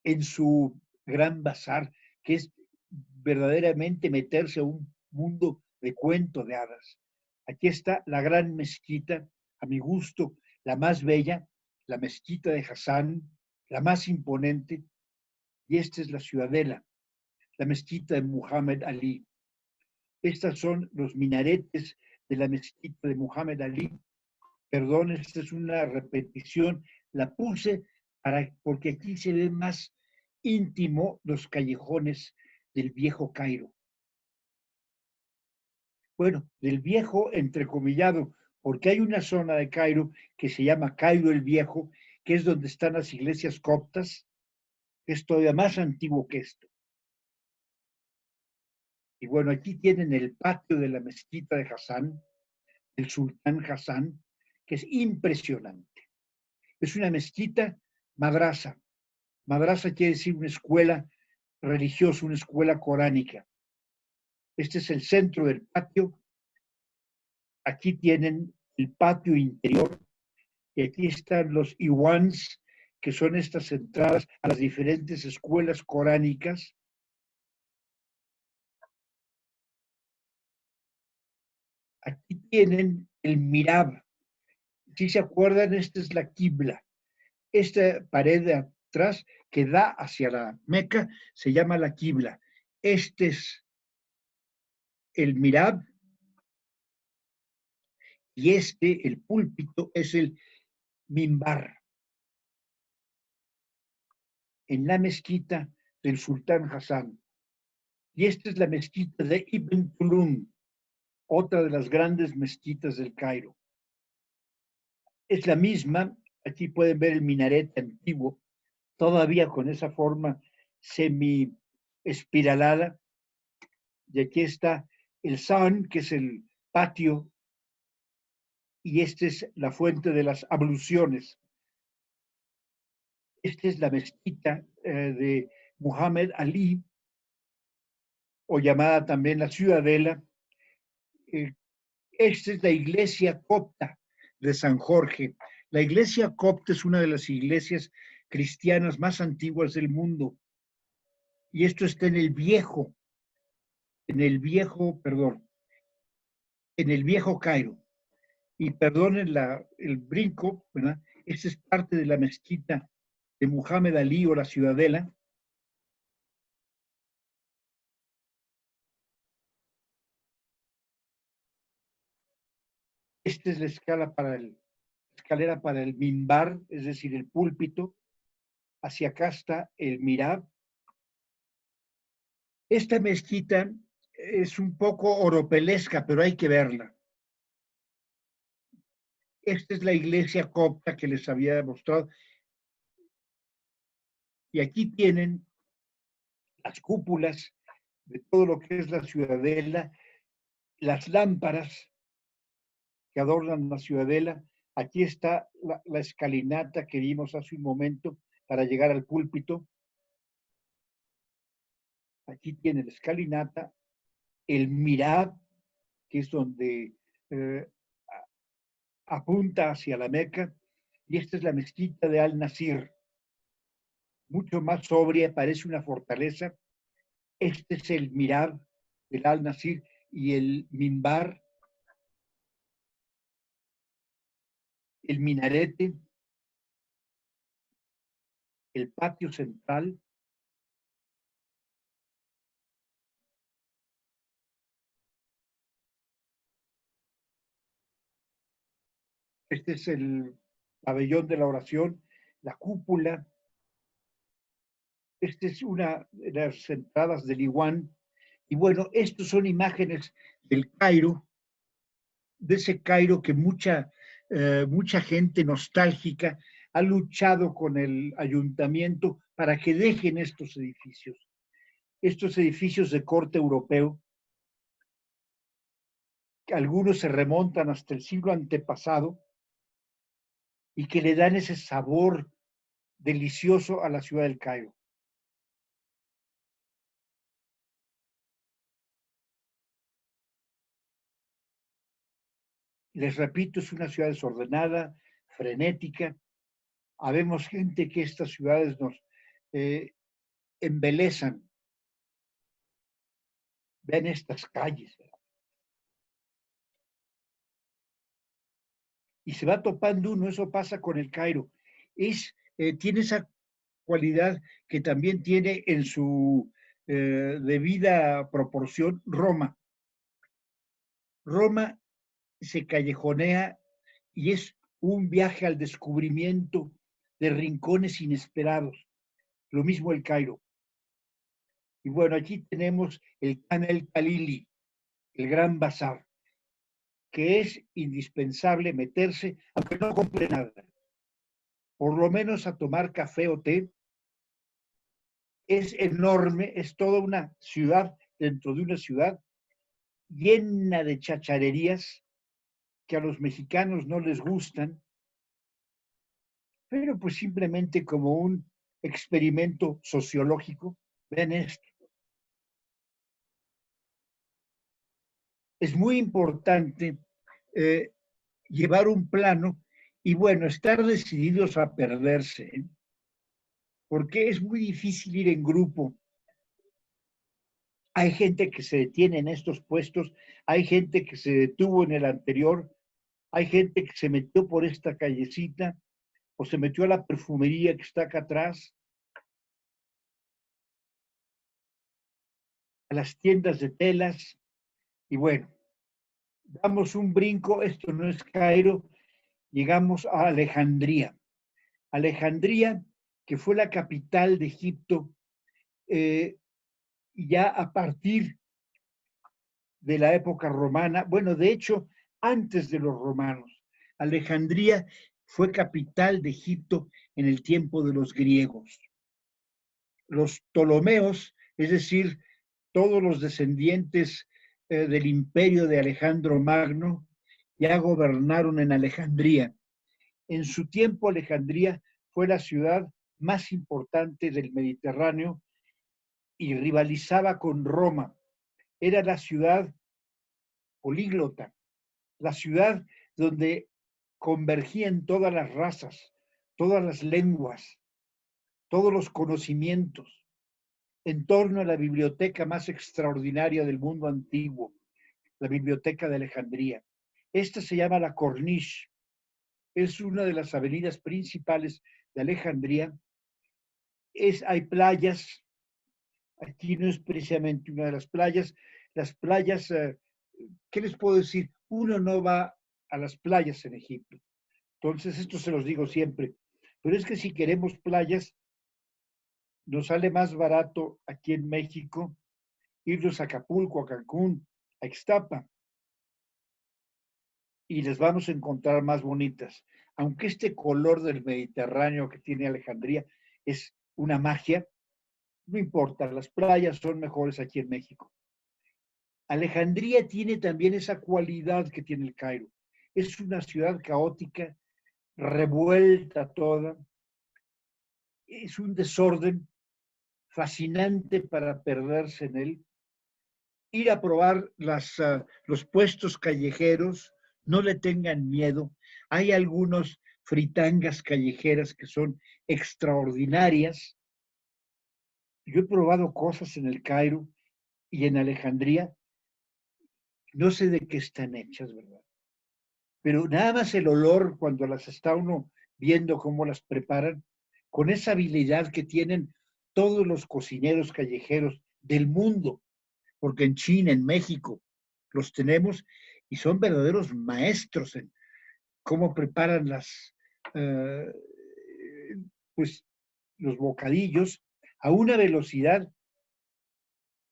en su gran bazar, que es verdaderamente meterse a un mundo de cuento de hadas. Aquí está la gran mezquita, a mi gusto, la más bella, la mezquita de Hassan, la más imponente, y esta es la ciudadela, la mezquita de Muhammad Ali. Estas son los minaretes de la mezquita de Muhammad Ali. Perdón, esta es una repetición, la puse porque aquí se ve más íntimo los callejones del viejo Cairo. Bueno, del viejo entrecomillado, porque hay una zona de Cairo que se llama Cairo el Viejo, que es donde están las iglesias coptas, que es todavía más antiguo que esto. Y bueno, aquí tienen el patio de la mezquita de Hassan, el sultán Hassan, que es impresionante. Es una mezquita madrasa. Madrasa quiere decir una escuela religiosa, una escuela coránica. Este es el centro del patio. Aquí tienen el patio interior y aquí están los iwans, que son estas entradas a las diferentes escuelas coránicas. Aquí tienen el mirab. Si se acuerdan, esta es la quibla. Esta pared de atrás que da hacia la Meca se llama la quibla. Este es el mirab y el púlpito, es el mimbar. En la mezquita del sultán Hassan. Y esta es la mezquita de Ibn Tulun, otra de las grandes mezquitas del Cairo. Es la misma, aquí pueden ver el minarete antiguo, todavía con esa forma espiralada. Y aquí está el Sun, que es el patio, y esta es la fuente de las abluciones. Esta es la mezquita de Muhammad Ali, o llamada también la Ciudadela. Esta es la iglesia copta de San Jorge. La iglesia copta es una de las iglesias cristianas más antiguas del mundo. Y esto está en el viejo Cairo. Y perdonen el brinco, ¿verdad? Esta es parte de la mezquita de Muhammad Ali o la Ciudadela. Esta es la escalera para el minbar, es decir, el púlpito. Hacia acá está el mihrab. Esta mezquita es un poco oropelesca, pero hay que verla. Esta es la iglesia copta que les había mostrado. Y aquí tienen las cúpulas de todo lo que es la ciudadela, las lámparas que adornan la ciudadela. Aquí está la escalinata que vimos hace un momento para llegar al púlpito. Aquí tiene la escalinata, el mihrab, que es donde apunta hacia la Meca, y esta es la mezquita de Al-Nasir, mucho más sobria, parece una fortaleza. Este es el mihrab del Al-Nasir y el minbar, el minarete, el patio central. Este es el pabellón de la oración, la cúpula. Esta es una de las entradas del Iguán. Y bueno, estos son imágenes del Cairo, de ese Cairo que mucha gente nostálgica ha luchado con el ayuntamiento para que dejen estos edificios de corte europeo. Algunos se remontan hasta el siglo antepasado y que le dan ese sabor delicioso a la ciudad del Cairo. Les repito, es una ciudad desordenada, frenética. Habemos gente que estas ciudades nos embelezan. Vean estas calles. Y se va topando uno, eso pasa con el Cairo. Tiene esa cualidad que también tiene en su debida proporción Roma. Roma se callejonea y es un viaje al descubrimiento de rincones inesperados. Lo mismo el Cairo. Y bueno, aquí tenemos el Khan el-Khalili, el gran bazar, que es indispensable meterse, aunque no compre nada, por lo menos a tomar café o té. Es enorme, es toda una ciudad dentro de una ciudad llena de chacharerías que a los mexicanos no les gustan, pero pues simplemente como un experimento sociológico. Ven esto. Es muy importante llevar un plano y bueno, estar decididos a perderse, ¿eh? Porque es muy difícil ir en grupo. Hay gente que se detiene en estos puestos, hay gente que se detuvo en el anterior, hay gente que se metió por esta callecita o se metió a la perfumería que está acá atrás, a las tiendas de telas, y bueno, damos un brinco, esto no es Cairo, llegamos a Alejandría. Alejandría, que fue la capital de Egipto, ya a partir de la época romana, bueno, de hecho, antes de los romanos. Alejandría fue capital de Egipto en el tiempo de los griegos. Los Ptolomeos es decir, todos los descendientes del imperio de Alejandro Magno ya gobernaron en Alejandría. En su tiempo, Alejandría fue la ciudad más importante del Mediterráneo y rivalizaba con Roma. Era la ciudad políglota, la ciudad donde convergían todas las razas, todas las lenguas, todos los conocimientos, en torno a la biblioteca más extraordinaria del mundo antiguo, la Biblioteca de Alejandría. Esta se llama la Corniche, es una de las avenidas principales de Alejandría. Hay playas, aquí no es precisamente una de las playas, ¿qué les puedo decir? Uno no va a las playas en Egipto. Entonces, esto se los digo siempre. Pero es que si queremos playas, nos sale más barato aquí en México irnos a Acapulco, a Cancún, a Ixtapa, y les vamos a encontrar más bonitas. Aunque este color del Mediterráneo que tiene Alejandría es una magia, no importa, las playas son mejores aquí en México. Alejandría tiene también esa cualidad que tiene el Cairo. Es una ciudad caótica, revuelta toda, es un desorden fascinante para perderse en él. Ir a probar los puestos callejeros, no le tengan miedo. Hay algunos fritangas callejeras que son extraordinarias. Yo he probado cosas en el Cairo y en Alejandría, no sé de qué están hechas, ¿verdad? Pero nada más el olor cuando las está uno viendo cómo las preparan, con esa habilidad que tienen todos los cocineros callejeros del mundo, porque en China, en México, los tenemos y son verdaderos maestros en cómo preparan uh, pues, los bocadillos a una velocidad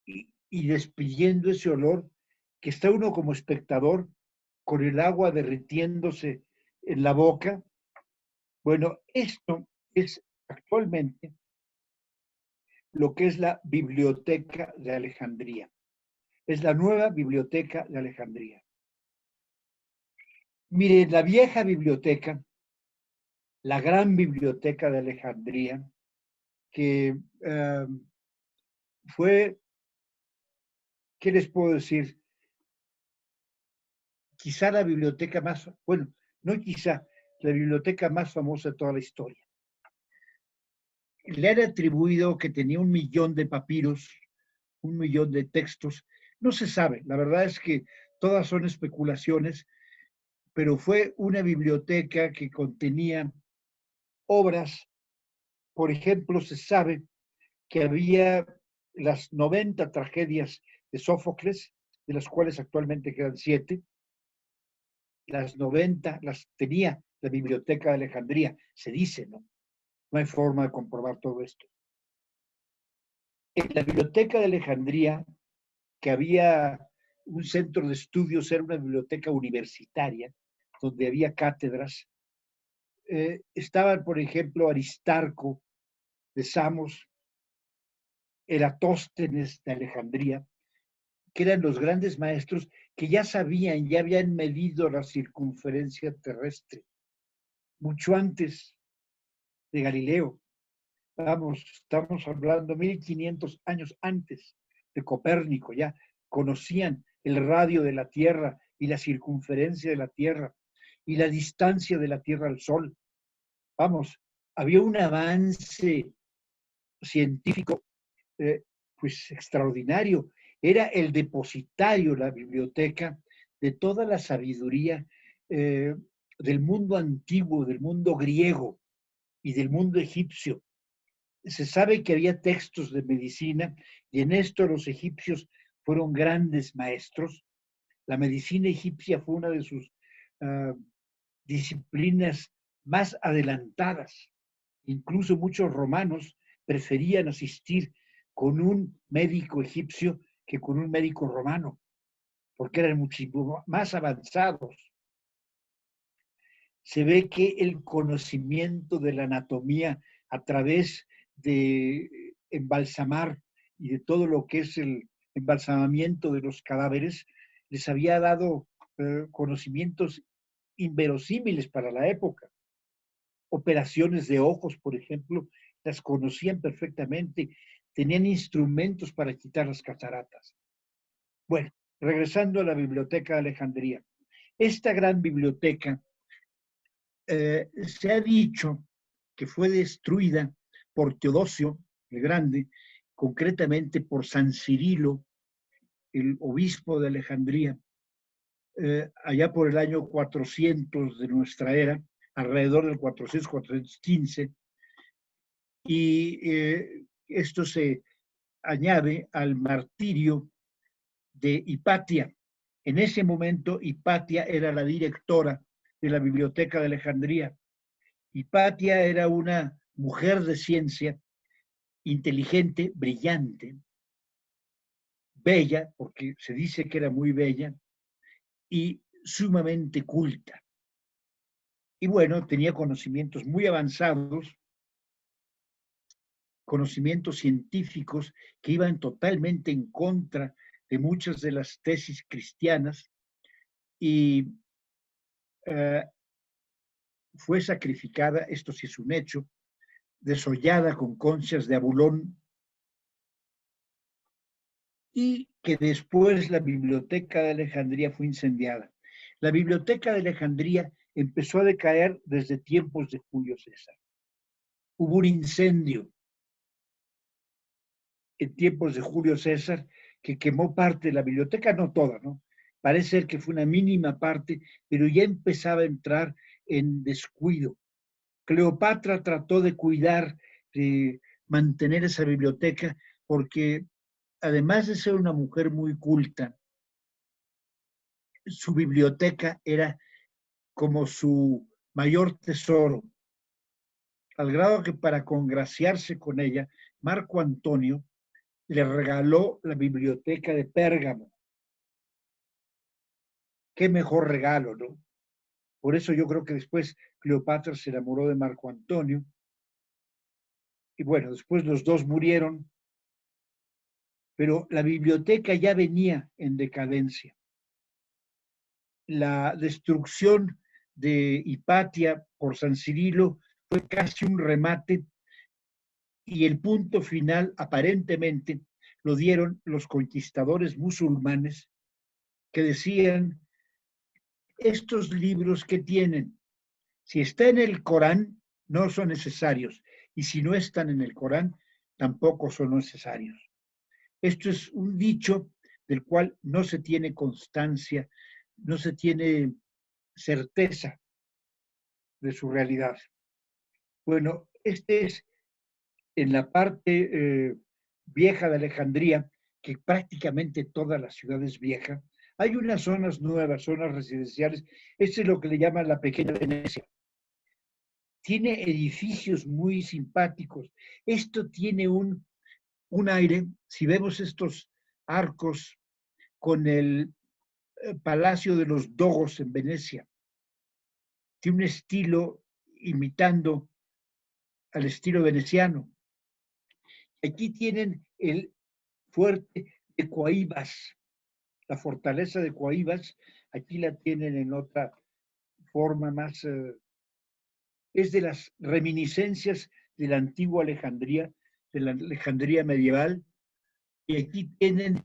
y despidiendo ese olor que está uno como espectador con el agua derritiéndose en la boca. Bueno, esto es actualmente lo que es la Biblioteca de Alejandría. Es la nueva Biblioteca de Alejandría. Mire, la vieja biblioteca, la gran Biblioteca de Alejandría, que fue, ¿qué les puedo decir? Quizá la biblioteca más, bueno, no quizá, la biblioteca más famosa de toda la historia. Le han atribuido que tenía 1 millón de papiros, 1 millón de textos. No se sabe, la verdad es que todas son especulaciones, pero fue una biblioteca que contenía obras. Por ejemplo, se sabe que había las 90 tragedias de Sófocles, de las cuales actualmente quedan 7. Las 90 las tenía la Biblioteca de Alejandría, se dice, ¿no? No hay forma de comprobar todo esto. En la Biblioteca de Alejandría, que había un centro de estudios, era una biblioteca universitaria, donde había cátedras, estaban, por ejemplo, Aristarco de Samos, Eratóstenes de Alejandría, que eran los grandes maestros que ya sabían, ya habían medido la circunferencia terrestre, mucho antes de Galileo. Vamos, estamos hablando 1500 años antes de Copérnico, ya conocían el radio de la Tierra y la circunferencia de la Tierra y la distancia de la Tierra al Sol. Vamos, había un avance científico pues extraordinario. Era el depositario, la biblioteca, de toda la sabiduría del mundo antiguo, del mundo griego y del mundo egipcio. Se sabe que había textos de medicina y en esto los egipcios fueron grandes maestros. La medicina egipcia fue una de sus disciplinas más adelantadas. Incluso muchos romanos preferían asistir con un médico egipcio que con un médico romano, porque eran muchísimo más avanzados. Se ve que el conocimiento de la anatomía a través de embalsamar y de todo lo que es el embalsamamiento de los cadáveres, les había dado conocimientos inverosímiles para la época. Operaciones de ojos, por ejemplo, las conocían perfectamente, tenían instrumentos para quitar las cataratas. Bueno, regresando a la Biblioteca de Alejandría. Esta gran biblioteca se ha dicho que fue destruida por Teodosio el Grande, concretamente por San Cirilo, el obispo de Alejandría, allá por el año 400 de nuestra era, alrededor del 400-415, y esto se añade al martirio de Hipatia. En ese momento, Hipatia era la directora de la Biblioteca de Alejandría. Hipatia era una mujer de ciencia, inteligente, brillante, bella, porque se dice que era muy bella, y sumamente culta. Y bueno, tenía conocimientos muy avanzados, conocimientos científicos que iban totalmente en contra de muchas de las tesis cristianas, y fue sacrificada, esto sí es un hecho, desollada con conchas de abulón, y que después la Biblioteca de Alejandría fue incendiada. La Biblioteca de Alejandría empezó a decaer desde tiempos de Julio César. Hubo un incendio en tiempos de Julio César que quemó parte de la biblioteca, no toda, ¿no? Parece ser que fue una mínima parte, pero ya empezaba a entrar en descuido. Cleopatra trató de cuidar, de mantener esa biblioteca, porque además de ser una mujer muy culta, su biblioteca era como su mayor tesoro, al grado que para congraciarse con ella, Marco Antonio le regaló la biblioteca de Pérgamo. Qué mejor regalo, ¿no? Por eso yo creo que después Cleopatra se enamoró de Marco Antonio. Y bueno, después los dos murieron, pero la biblioteca ya venía en decadencia. La destrucción de Hipatia por San Cirilo fue casi un remate, y el punto final aparentemente lo dieron los conquistadores musulmanes, que decían: estos libros que tienen, si está en el Corán, no son necesarios, y si no están en el Corán, tampoco son necesarios. Esto es un dicho del cual no se tiene constancia, no se tiene certeza de su realidad. Bueno, este es en la parte vieja de Alejandría, que prácticamente toda la ciudad es vieja. Hay unas zonas nuevas, zonas residenciales. Este es lo que le llaman la pequeña Venecia. Tiene edificios muy simpáticos. Esto tiene un aire, si vemos estos arcos con el Palacio de los Dogos en Venecia, tiene un estilo imitando al estilo veneciano. Aquí tienen el fuerte de Coaibas, la fortaleza de Coaibas, aquí la tienen en otra forma más, es de las reminiscencias de la antigua Alejandría, de la Alejandría medieval, y aquí tienen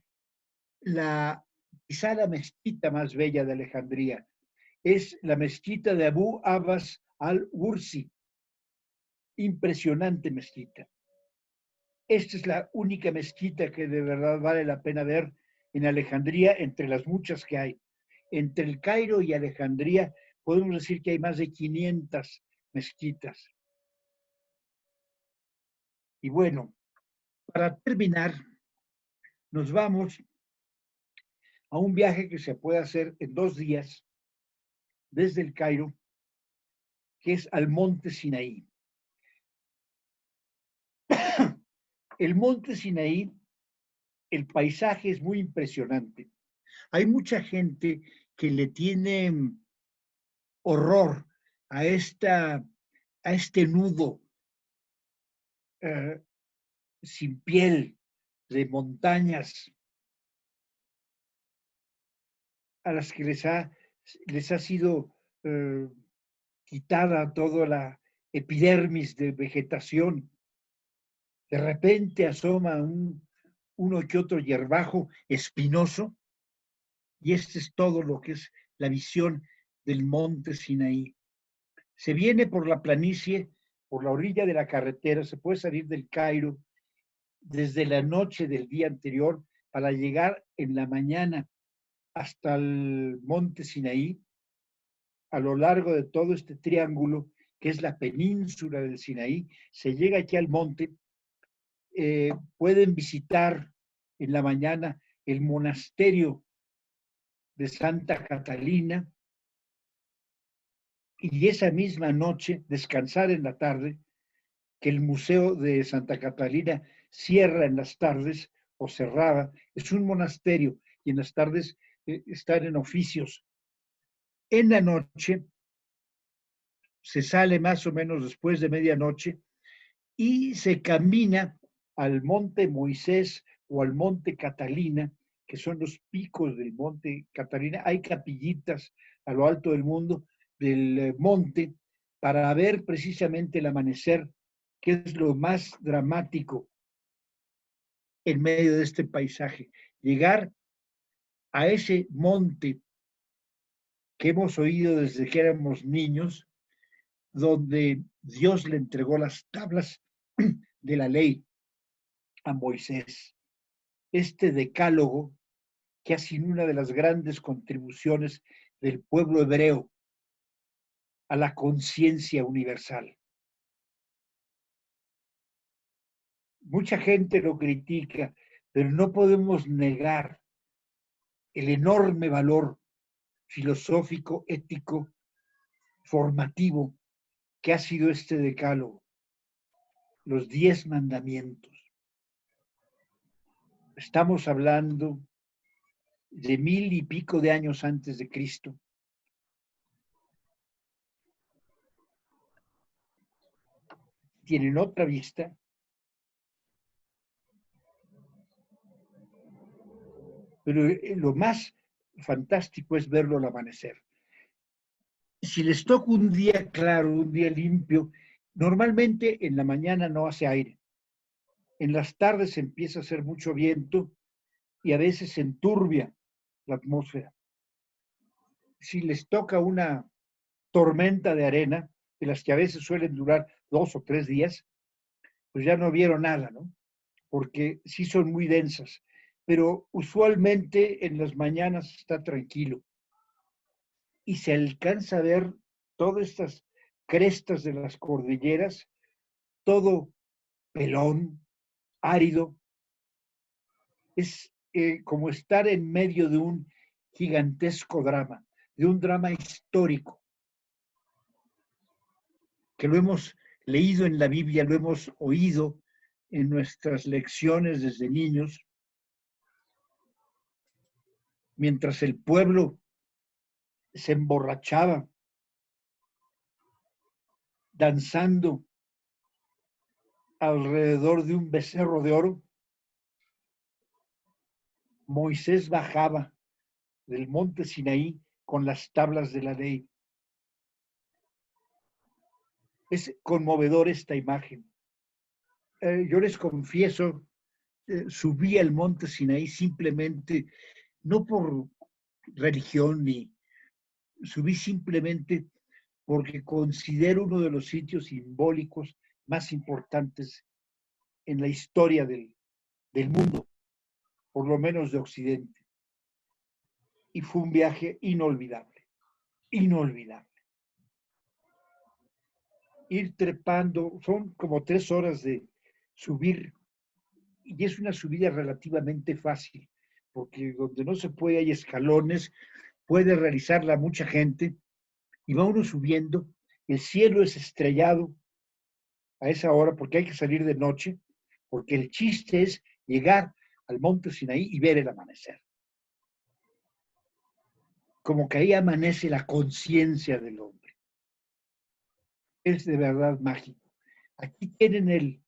quizá la mezquita más bella de Alejandría, es la mezquita de Abu Abbas al-Gursi, impresionante mezquita. Esta es la única mezquita que de verdad vale la pena ver en Alejandría, entre las muchas que hay. Entre el Cairo y Alejandría podemos decir que hay más de 500 mezquitas. Y bueno, para terminar, nos vamos a un viaje que se puede hacer en 2 días desde el Cairo, que es al monte Sinaí. El monte Sinaí, el paisaje es muy impresionante. Hay mucha gente que le tiene horror a este nudo sin piel de montañas a las que les ha sido quitada toda la epidermis de vegetación. De repente asoma uno que otro hierbajo espinoso, y este es todo lo que es la visión del monte Sinaí. Se viene por la planicie, por la orilla de la carretera, se puede salir del Cairo desde la noche del día anterior para llegar en la mañana hasta el monte Sinaí, a lo largo de todo este triángulo que es la península del Sinaí. Se llega aquí al monte. Pueden visitar en la mañana el monasterio de Santa Catalina, y esa misma noche descansar en la tarde, que el Museo de Santa Catalina cierra en las tardes, o cerraba. Es un monasterio y en las tardes están en oficios. En la noche se sale más o menos después de medianoche y se camina al monte Moisés o al monte Catalina, que son los picos del monte Catalina. Hay capillitas a lo alto del monte, para ver precisamente el amanecer, que es lo más dramático en medio de este paisaje. Llegar a ese monte que hemos oído desde que éramos niños, donde Dios le entregó las tablas de la ley a Moisés. Este decálogo, que ha sido una de las grandes contribuciones del pueblo hebreo a la conciencia universal. Mucha gente lo critica, pero no podemos negar el enorme valor filosófico, ético, formativo que ha sido este decálogo, los 10 mandamientos. Estamos hablando de 1000 y pico de años antes de Cristo. Tienen otra vista. Pero lo más fantástico es verlo al amanecer. Si les toca un día claro, un día limpio, normalmente en la mañana no hace aire. En las tardes empieza a hacer mucho viento y a veces se enturbia la atmósfera. Si les toca una tormenta de arena, de las que a veces suelen durar 2 o 3 días, pues ya no vieron nada, ¿no? Porque sí son muy densas. Pero usualmente en las mañanas está tranquilo y se alcanza a ver todas estas crestas de las cordilleras, todo pelón, árido. Es como estar en medio de un gigantesco drama, de un drama histórico, que lo hemos leído en la Biblia, lo hemos oído en nuestras lecciones desde niños, mientras el pueblo se emborrachaba, danzando alrededor de un becerro de oro. Moisés bajaba del monte Sinaí con las tablas de la ley. Es conmovedor esta imagen. Yo les confieso, subí al monte Sinaí simplemente, no por religión, ni subí simplemente porque considero uno de los sitios simbólicos más importantes en la historia del mundo, por lo menos de Occidente. Y fue un viaje inolvidable, inolvidable. Ir trepando, son como 3 horas de subir, y es una subida relativamente fácil, porque donde no se puede hay escalones, puede realizarla mucha gente, y va uno subiendo. El cielo es estrellado a esa hora porque hay que salir de noche, porque el chiste es llegar al monte Sinaí y ver el amanecer. Como que ahí amanece la conciencia del hombre. Es de verdad mágico. Aquí tienen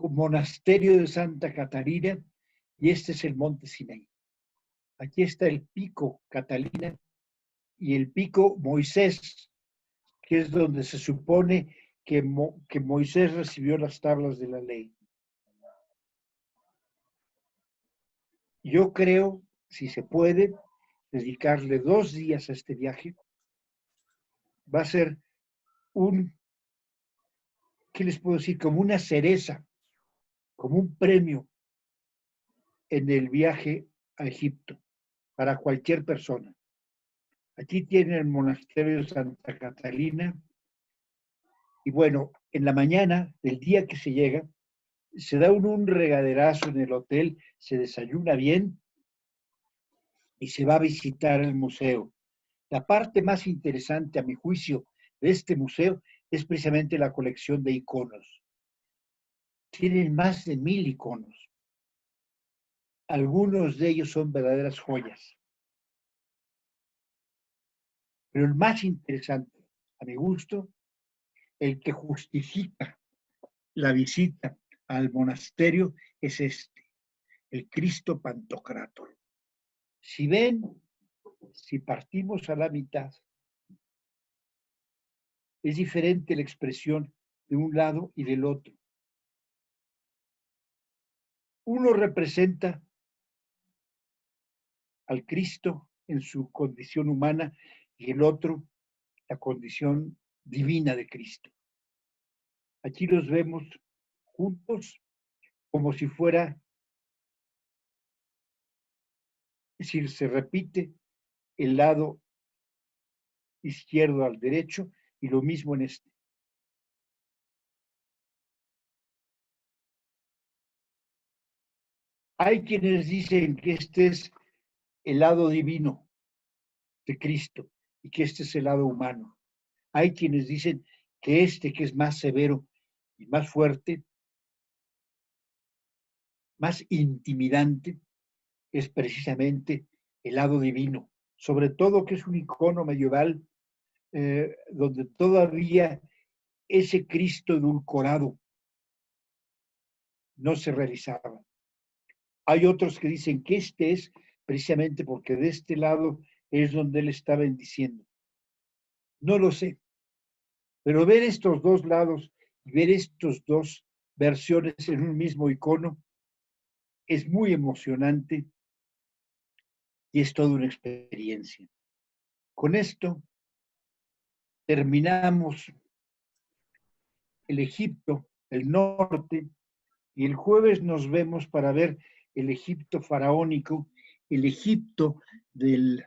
monasterio de Santa Catalina y este es el monte Sinaí. Aquí está el pico Catalina y el pico Moisés, que es donde se supone que Moisés recibió las tablas de la ley. Yo creo, si se puede, dedicarle 2 días a este viaje. Va a ser ¿qué les puedo decir? Como una cereza, como un premio en el viaje a Egipto para cualquier persona. Aquí tienen el monasterio de Santa Catalina y bueno, en la mañana del día que se llega, se da un regaderazo en el hotel, se desayuna bien y se va a visitar el museo. La parte más interesante, a mi juicio, de este museo es precisamente la colección de iconos. Tienen más de 1000 iconos. Algunos de ellos son verdaderas joyas. Pero el más interesante, a mi gusto, el que justifica la visita al monasterio es este, el Cristo Pantocrátor. Si ven, si partimos a la mitad, es diferente la expresión de un lado y del otro. Uno representa al Cristo en su condición humana y el otro la condición divina de Cristo. Aquí los vemos juntos como si fuera, es decir, se repite el lado izquierdo al derecho y lo mismo en este. Hay quienes dicen que este es el lado divino de Cristo y que este es el lado humano. Hay quienes dicen que este, que es más severo y más fuerte, más intimidante, es precisamente el lado divino, sobre todo que es un icono medieval donde todavía ese Cristo edulcorado no se realizaba. Hay otros que dicen que este es precisamente porque de este lado es donde él está bendiciendo. No lo sé, pero ver estos dos lados y ver estas dos versiones en un mismo icono es muy emocionante y es toda una experiencia. Con esto terminamos el Egipto, el norte, y el jueves nos vemos para ver el Egipto faraónico, el Egipto de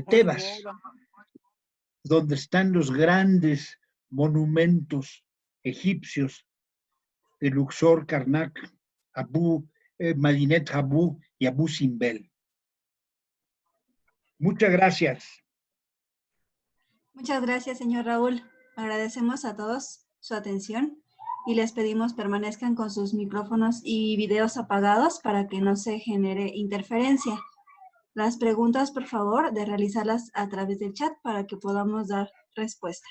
Tebas, donde están los grandes monumentos egipcios de Luxor, Karnak, Medinet Habu y Abu Simbel. Muchas gracias. Muchas gracias, señor Raúl. Agradecemos a todos su atención y les pedimos permanezcan con sus micrófonos y videos apagados para que no se genere interferencia. Las preguntas, por favor, de realizarlas a través del chat para que podamos dar respuesta.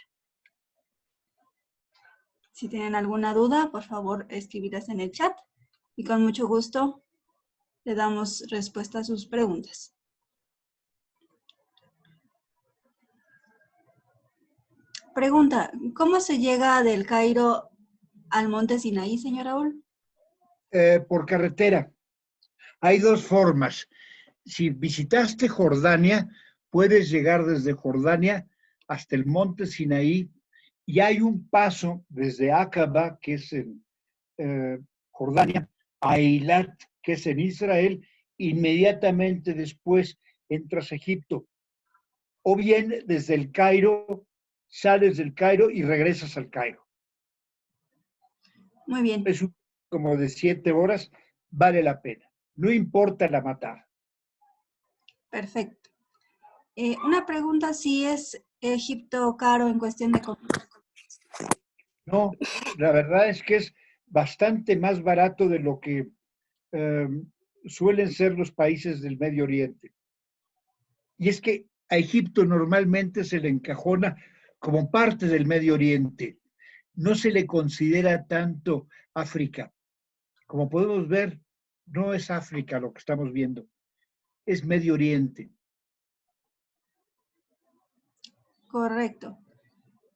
Si tienen alguna duda, por favor, escribirlas en el chat y con mucho gusto le damos respuesta a sus preguntas. Pregunta, ¿cómo se llega del Cairo al monte Sinaí, señor Raúl? Por carretera. Hay dos formas. Si visitaste Jordania, puedes llegar desde Jordania hasta el monte Sinaí y hay un paso desde Aqaba, que es en Jordania, a Eilat, que es en Israel, inmediatamente después entras a Egipto. O bien desde el Cairo, sales del Cairo y regresas al Cairo. Muy bien. Es como de 7 horas, vale la pena. No importa la matada. Perfecto. Una pregunta, ¿si es Egipto caro en cuestión de comida? No, la verdad es que es bastante más barato de lo que suelen ser los países del Medio Oriente. Y es que a Egipto normalmente se le encajona como parte del Medio Oriente. no se le considera tanto África. Como podemos ver, no es África lo que estamos viendo, es Medio Oriente. Correcto.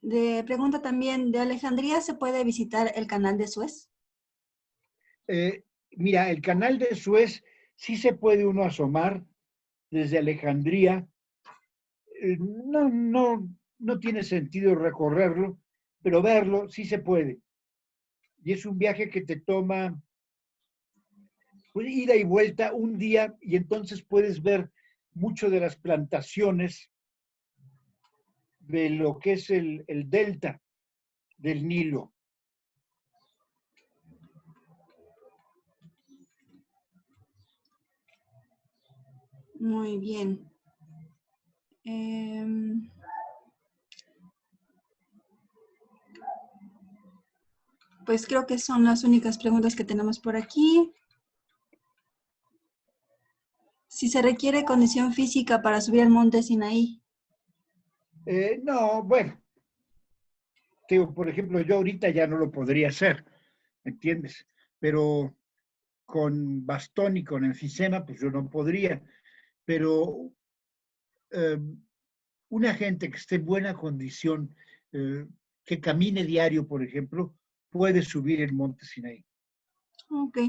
Pregunta también, ¿de Alejandría se puede visitar el canal de Suez? Mira, el canal de Suez sí se puede uno asomar desde Alejandría. No tiene sentido recorrerlo, pero verlo sí se puede. Y es un viaje que te toma ida y vuelta un día y entonces puedes ver mucho de las plantaciones de lo que es el delta del Nilo. Muy bien. Pues creo que son las únicas preguntas que tenemos por aquí. Si se requiere condición física para subir al monte Sinaí. No, bueno, por ejemplo, yo ahorita ya no lo podría hacer, ¿entiendes? Pero con bastón y con enfisema, pues yo no podría. Pero una gente que esté en buena condición, que camine diario, por ejemplo, puede subir el monte Sinaí. Ok.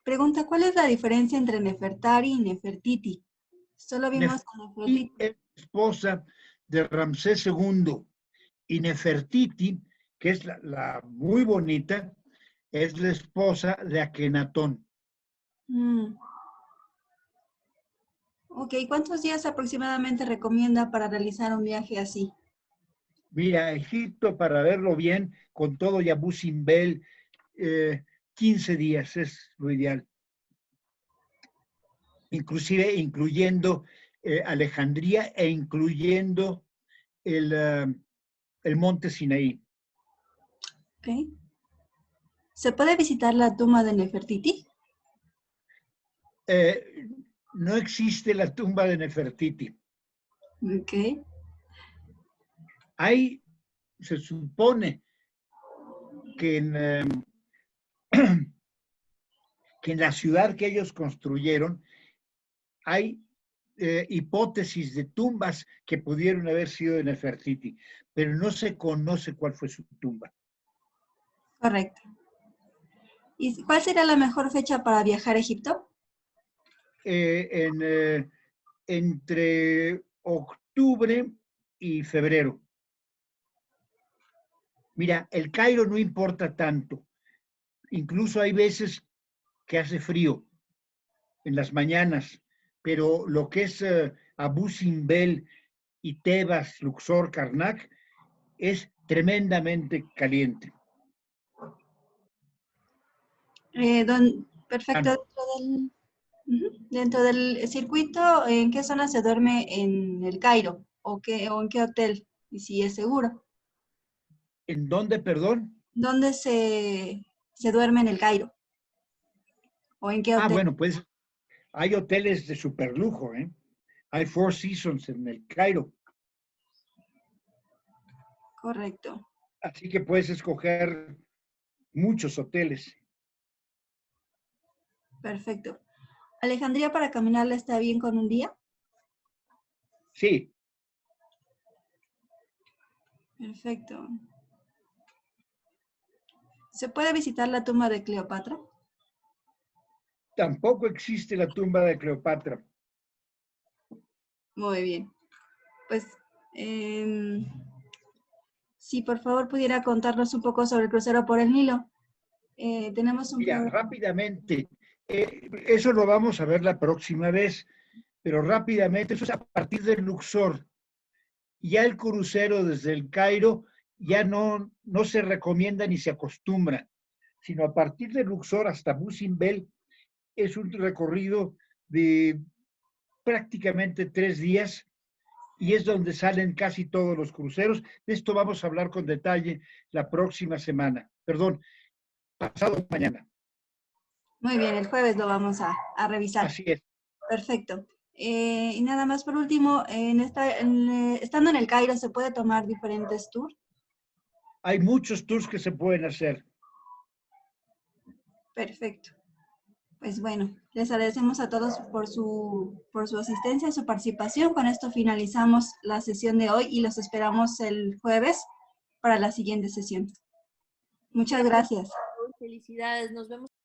Pregunta, ¿cuál es la diferencia entre Nefertari y Nefertiti? Solo vimos a Nefertiti Nefertiti. es esposa de Ramsés II y Nefertiti, que es la muy bonita, es la esposa de Akenatón. Ok, ¿cuántos días aproximadamente recomienda para realizar un viaje así? Mira, Egipto, para verlo bien, con todo Yabú Simbel, 15 días es lo ideal. Inclusive incluyendo Alejandría e incluyendo el monte Sinaí. Ok. ¿Se puede visitar la tumba de Nefertiti? No existe la tumba de Nefertiti. Ok. Se supone que que en la ciudad que ellos construyeron hay hipótesis de tumbas que pudieron haber sido de Nefertiti, pero no se conoce cuál fue su tumba. Correcto. ¿Y cuál será la mejor fecha para viajar a Egipto? Entre octubre y febrero. Mira, el Cairo no importa tanto. Incluso hay veces que hace frío en las mañanas, pero lo que es Abu Simbel y Tebas, Luxor, Karnak, es tremendamente caliente. Perfecto. Dentro del circuito, ¿en qué zona se duerme en el Cairo? ¿O en qué hotel? Y si es seguro. ¿En dónde, perdón? ¿Dónde se duerme en el Cairo? ¿O en qué hotel? Bueno, pues hay hoteles de superlujo, ¿eh? Hay Four Seasons en el Cairo. Correcto. Así que puedes escoger muchos hoteles. Perfecto. ¿Alejandría para caminarla está bien con un día? Sí. Perfecto. ¿Se puede visitar la tumba de Cleopatra? Tampoco existe la tumba de Cleopatra. Muy bien. Pues, si por favor pudiera contarnos un poco sobre el crucero por el Nilo. Tenemos un Mira, programa. rápidamente, eso lo vamos a ver la próxima vez, pero rápidamente, eso es a partir del Luxor. Ya el crucero desde el Cairo ya no se recomienda ni se acostumbra, sino a partir de Luxor hasta Abu Simbel es un recorrido de prácticamente 3 días y es donde salen casi todos los cruceros. De esto vamos a hablar con detalle la próxima semana. Perdón, pasado mañana. Muy bien, el jueves lo vamos a revisar. Así es. Perfecto. Y nada más por último, estando en el Cairo, ¿se puede tomar diferentes tours? hay muchos tours que se pueden hacer. Perfecto. Pues bueno, les agradecemos a todos por su asistencia y su participación. Con esto finalizamos la sesión de hoy y los esperamos el jueves para la siguiente sesión. Muchas gracias. Felicidades, nos vemos.